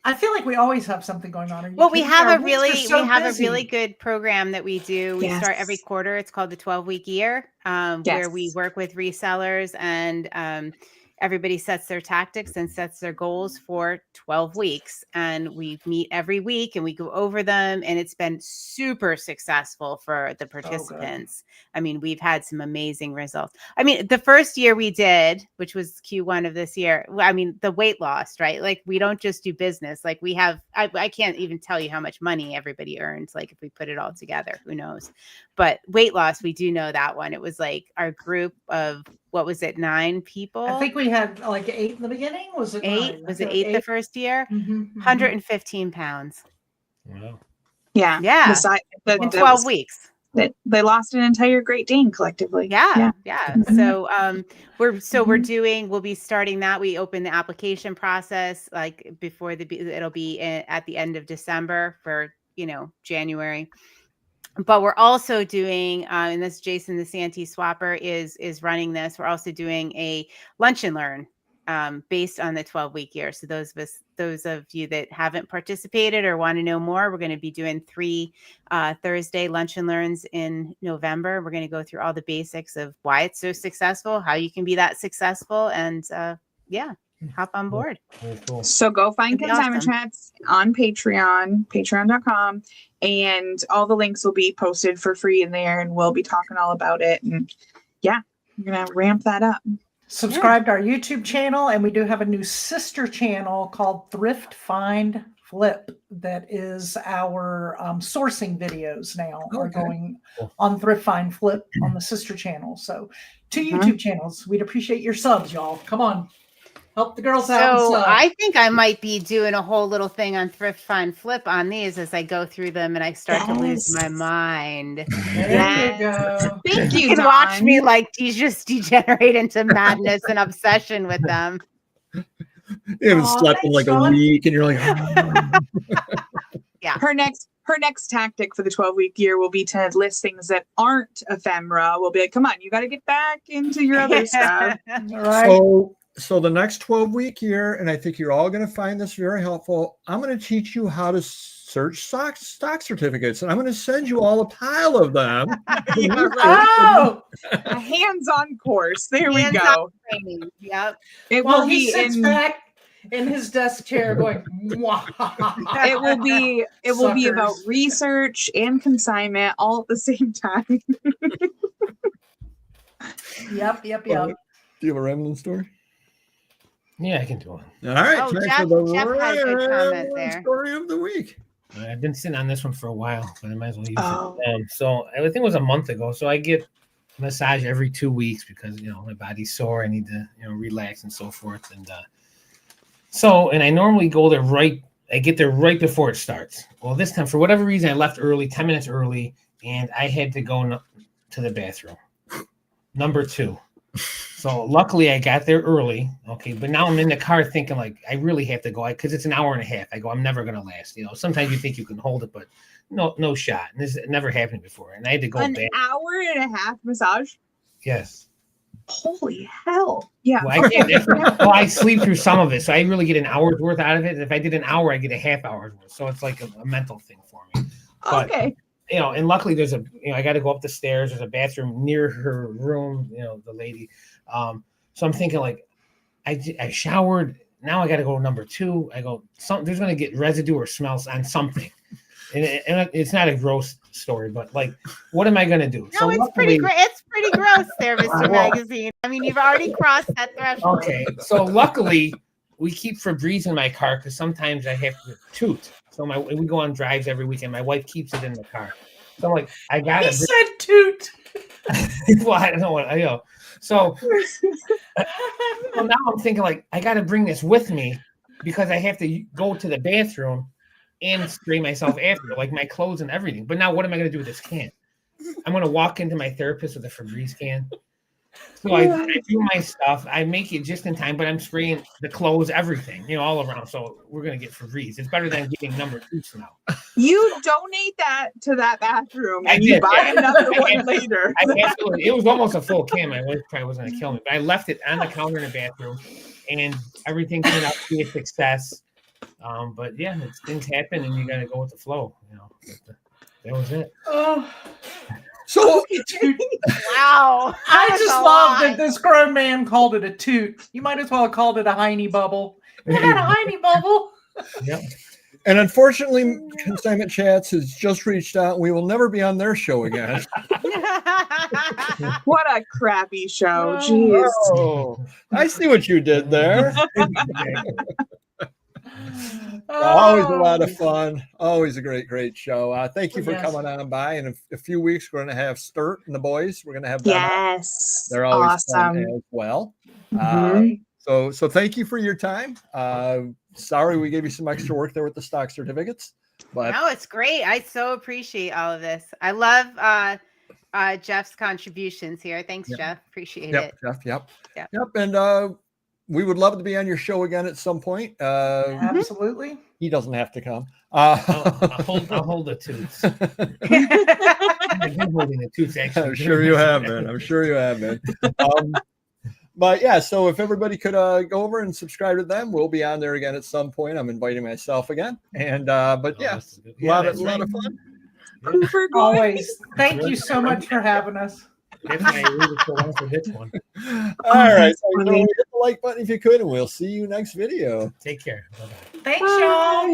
Speaker 4: I feel like we always have something going on.
Speaker 3: Well, we have a really good program that we do. We start every quarter. It's called the 12-week year, where we work with resellers, and everybody sets their tactics and sets their goals for 12 weeks. And we meet every week and we go over them. And it's been super successful for the participants. I mean, we've had some amazing results. I mean, the first year we did, which was Q1 of this year, I mean, the weight loss, right? Like we don't just do business. Like we have, I can't even tell you how much money everybody earns. Like if we put it all together, who knows? But weight loss, we do know that one. It was like our group of, what was it, 9 people?
Speaker 4: I think we had like 8 in the beginning. Was it
Speaker 3: 8?
Speaker 4: 9?
Speaker 3: Was it 8 the first year? 115 pounds.
Speaker 2: Wow.
Speaker 5: Yeah.
Speaker 3: Yeah. In 12 weeks.
Speaker 5: They lost an entire Great Dane collectively.
Speaker 3: Yeah. So we'll be starting that. We open the application process like before it'll be at the end of December for, January. But we're also doing, and this Jason, the Santee Swapper is running this. We're also doing a lunch and learn based on the 12-week year. So those of you that haven't participated or want to know more, we're going to be doing 3 Thursday lunch and learns in November. We're going to go through all the basics of why it's so successful, how you can be that successful, and hop on board.
Speaker 5: Cool. So go find Consignment Chats on Patreon, patreon.com, and all the links will be posted for free in there, and we'll be talking all about it. And we're going to ramp that up.
Speaker 4: Subscribe to our YouTube channel, and we do have a new sister channel called Thrift Find Flip that is our sourcing videos now are going on Thrift Find Flip on the sister channel. So 2 YouTube channels. We'd appreciate your subs, y'all. Come on. Help the girls out.
Speaker 3: So I think I might be doing a whole little thing on Thrift Find Flip on these as I go through them and I start to lose my mind.
Speaker 4: There you go.
Speaker 5: Thank you,
Speaker 3: You can watch me like just degenerate into madness and obsession with them.
Speaker 1: You haven't slept in like a week and you're like,
Speaker 3: yeah.
Speaker 5: Her next tactic for the 12-week year will be to list things that aren't ephemera. We'll be like, come on, you got to get back into your other stuff.
Speaker 4: All right.
Speaker 1: So the next 12-week year, and I think you're all going to find this very helpful, I'm going to teach you how to search stock certificates, and I'm going to send you all a pile of them.
Speaker 5: A hands-on course. There we go.
Speaker 3: Yep.
Speaker 4: He sits back in his desk chair going,
Speaker 5: it will be about research and consignment all at the same time.
Speaker 4: Yep.
Speaker 1: Do you have a rambling story?
Speaker 2: Yeah, I can do it.
Speaker 1: All right.
Speaker 3: Oh, Jeff had a good comment there.
Speaker 1: Story of the week.
Speaker 2: I've been sitting on this one for a while, but I might as well use it. So I think it was a month ago. So I get massage every 2 weeks because my body's sore. I need to relax and so forth. And and I normally go there I get there right before it starts. Well, this time for whatever reason I left early, 10 minutes early, and I had to go to the bathroom. Number 2. So luckily I got there early. Okay, but now I'm in the car thinking like I really have to go because it's an hour and a half. I go, I'm never gonna last. Sometimes you think you can hold it, but no shot. And this never happened before. And I had to go
Speaker 5: an
Speaker 2: back.
Speaker 5: hour and a half massage.
Speaker 2: Yes.
Speaker 5: Holy hell! Yeah.
Speaker 2: Well, I sleep through some of it, so I really get an hour's worth out of it. If I did an hour, I get a half hour's worth. So it's like a mental thing for me. But,
Speaker 5: okay.
Speaker 2: And luckily there's I got to go up the stairs. There's a bathroom near her room. The lady. So I'm thinking like, I showered. Now I got to go to number 2. I go, there's going to get residue or smells on something. And it's not a gross story, but like, what am I going to do?
Speaker 3: No, it's pretty great. It's pretty gross there, Mr. Magazine. I mean, you've already crossed that threshold.
Speaker 2: Okay. So luckily we keep Febreze in my car because sometimes I have to toot. So we go on drives every weekend. My wife keeps it in the car. So I'm like, I got it.
Speaker 4: He said toot.
Speaker 2: Well, I don't know what I know. So now I'm thinking like, I got to bring this with me because I have to go to the bathroom and spray myself after, like my clothes and everything. But now what am I going to do with this can? I'm going to walk into my therapist with a Febreze can. So I do my stuff. I make it just in time, but I'm spraying the clothes, everything, all around. So we're going to get Febreze. It's better than getting number 2 now.
Speaker 5: You donate that to that bathroom and you buy another one later.
Speaker 2: It was almost a full can. My wife probably was going to kill me, but I left it on the counter in the bathroom and everything turned out to be a success. But yeah, things happen and you got to go with the flow, that was it.
Speaker 1: So,
Speaker 3: wow.
Speaker 4: I just love that this grown man called it a toot. You might as well have called it a hiney bubble. I got a hiney bubble.
Speaker 2: Yeah.
Speaker 1: And unfortunately, Consignment Chats has just reached out. We will never be on their show again.
Speaker 5: What a crappy show. Jeez.
Speaker 1: Oh, I see what you did there. Always a lot of fun. Always a great show. Thank you for coming on by. In a few weeks, we're going to have Sturt and the boys. We're going to have them.
Speaker 5: Yes.
Speaker 1: They're always
Speaker 5: awesome
Speaker 1: fun as well.
Speaker 5: Mm-hmm.
Speaker 1: So thank you for your time. Sorry we gave you some extra work there with the stock certificates. But
Speaker 3: no, it's great. I so appreciate all of this. I love Jeff's contributions here. Thanks, Jeff. Appreciate it.
Speaker 1: Jeff. Yep. And we would love to be on your show again at some point.
Speaker 4: Absolutely.
Speaker 1: He doesn't have to come.
Speaker 2: I'll hold the toots. I'm holding the toots, actually.
Speaker 1: I'm sure you have been. But yeah, so if everybody could go over and subscribe to them, we'll be on there again at some point. I'm inviting myself again. And but a lot of fun.
Speaker 4: Always. Thank you so much for having us.
Speaker 2: That's my one for this one.
Speaker 1: All right. So hit the like button if you could, and we'll see you next video.
Speaker 2: Take care. Bye-bye.
Speaker 4: Thanks, y'all.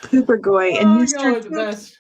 Speaker 5: Pooper Goy and Mr.
Speaker 4: The best.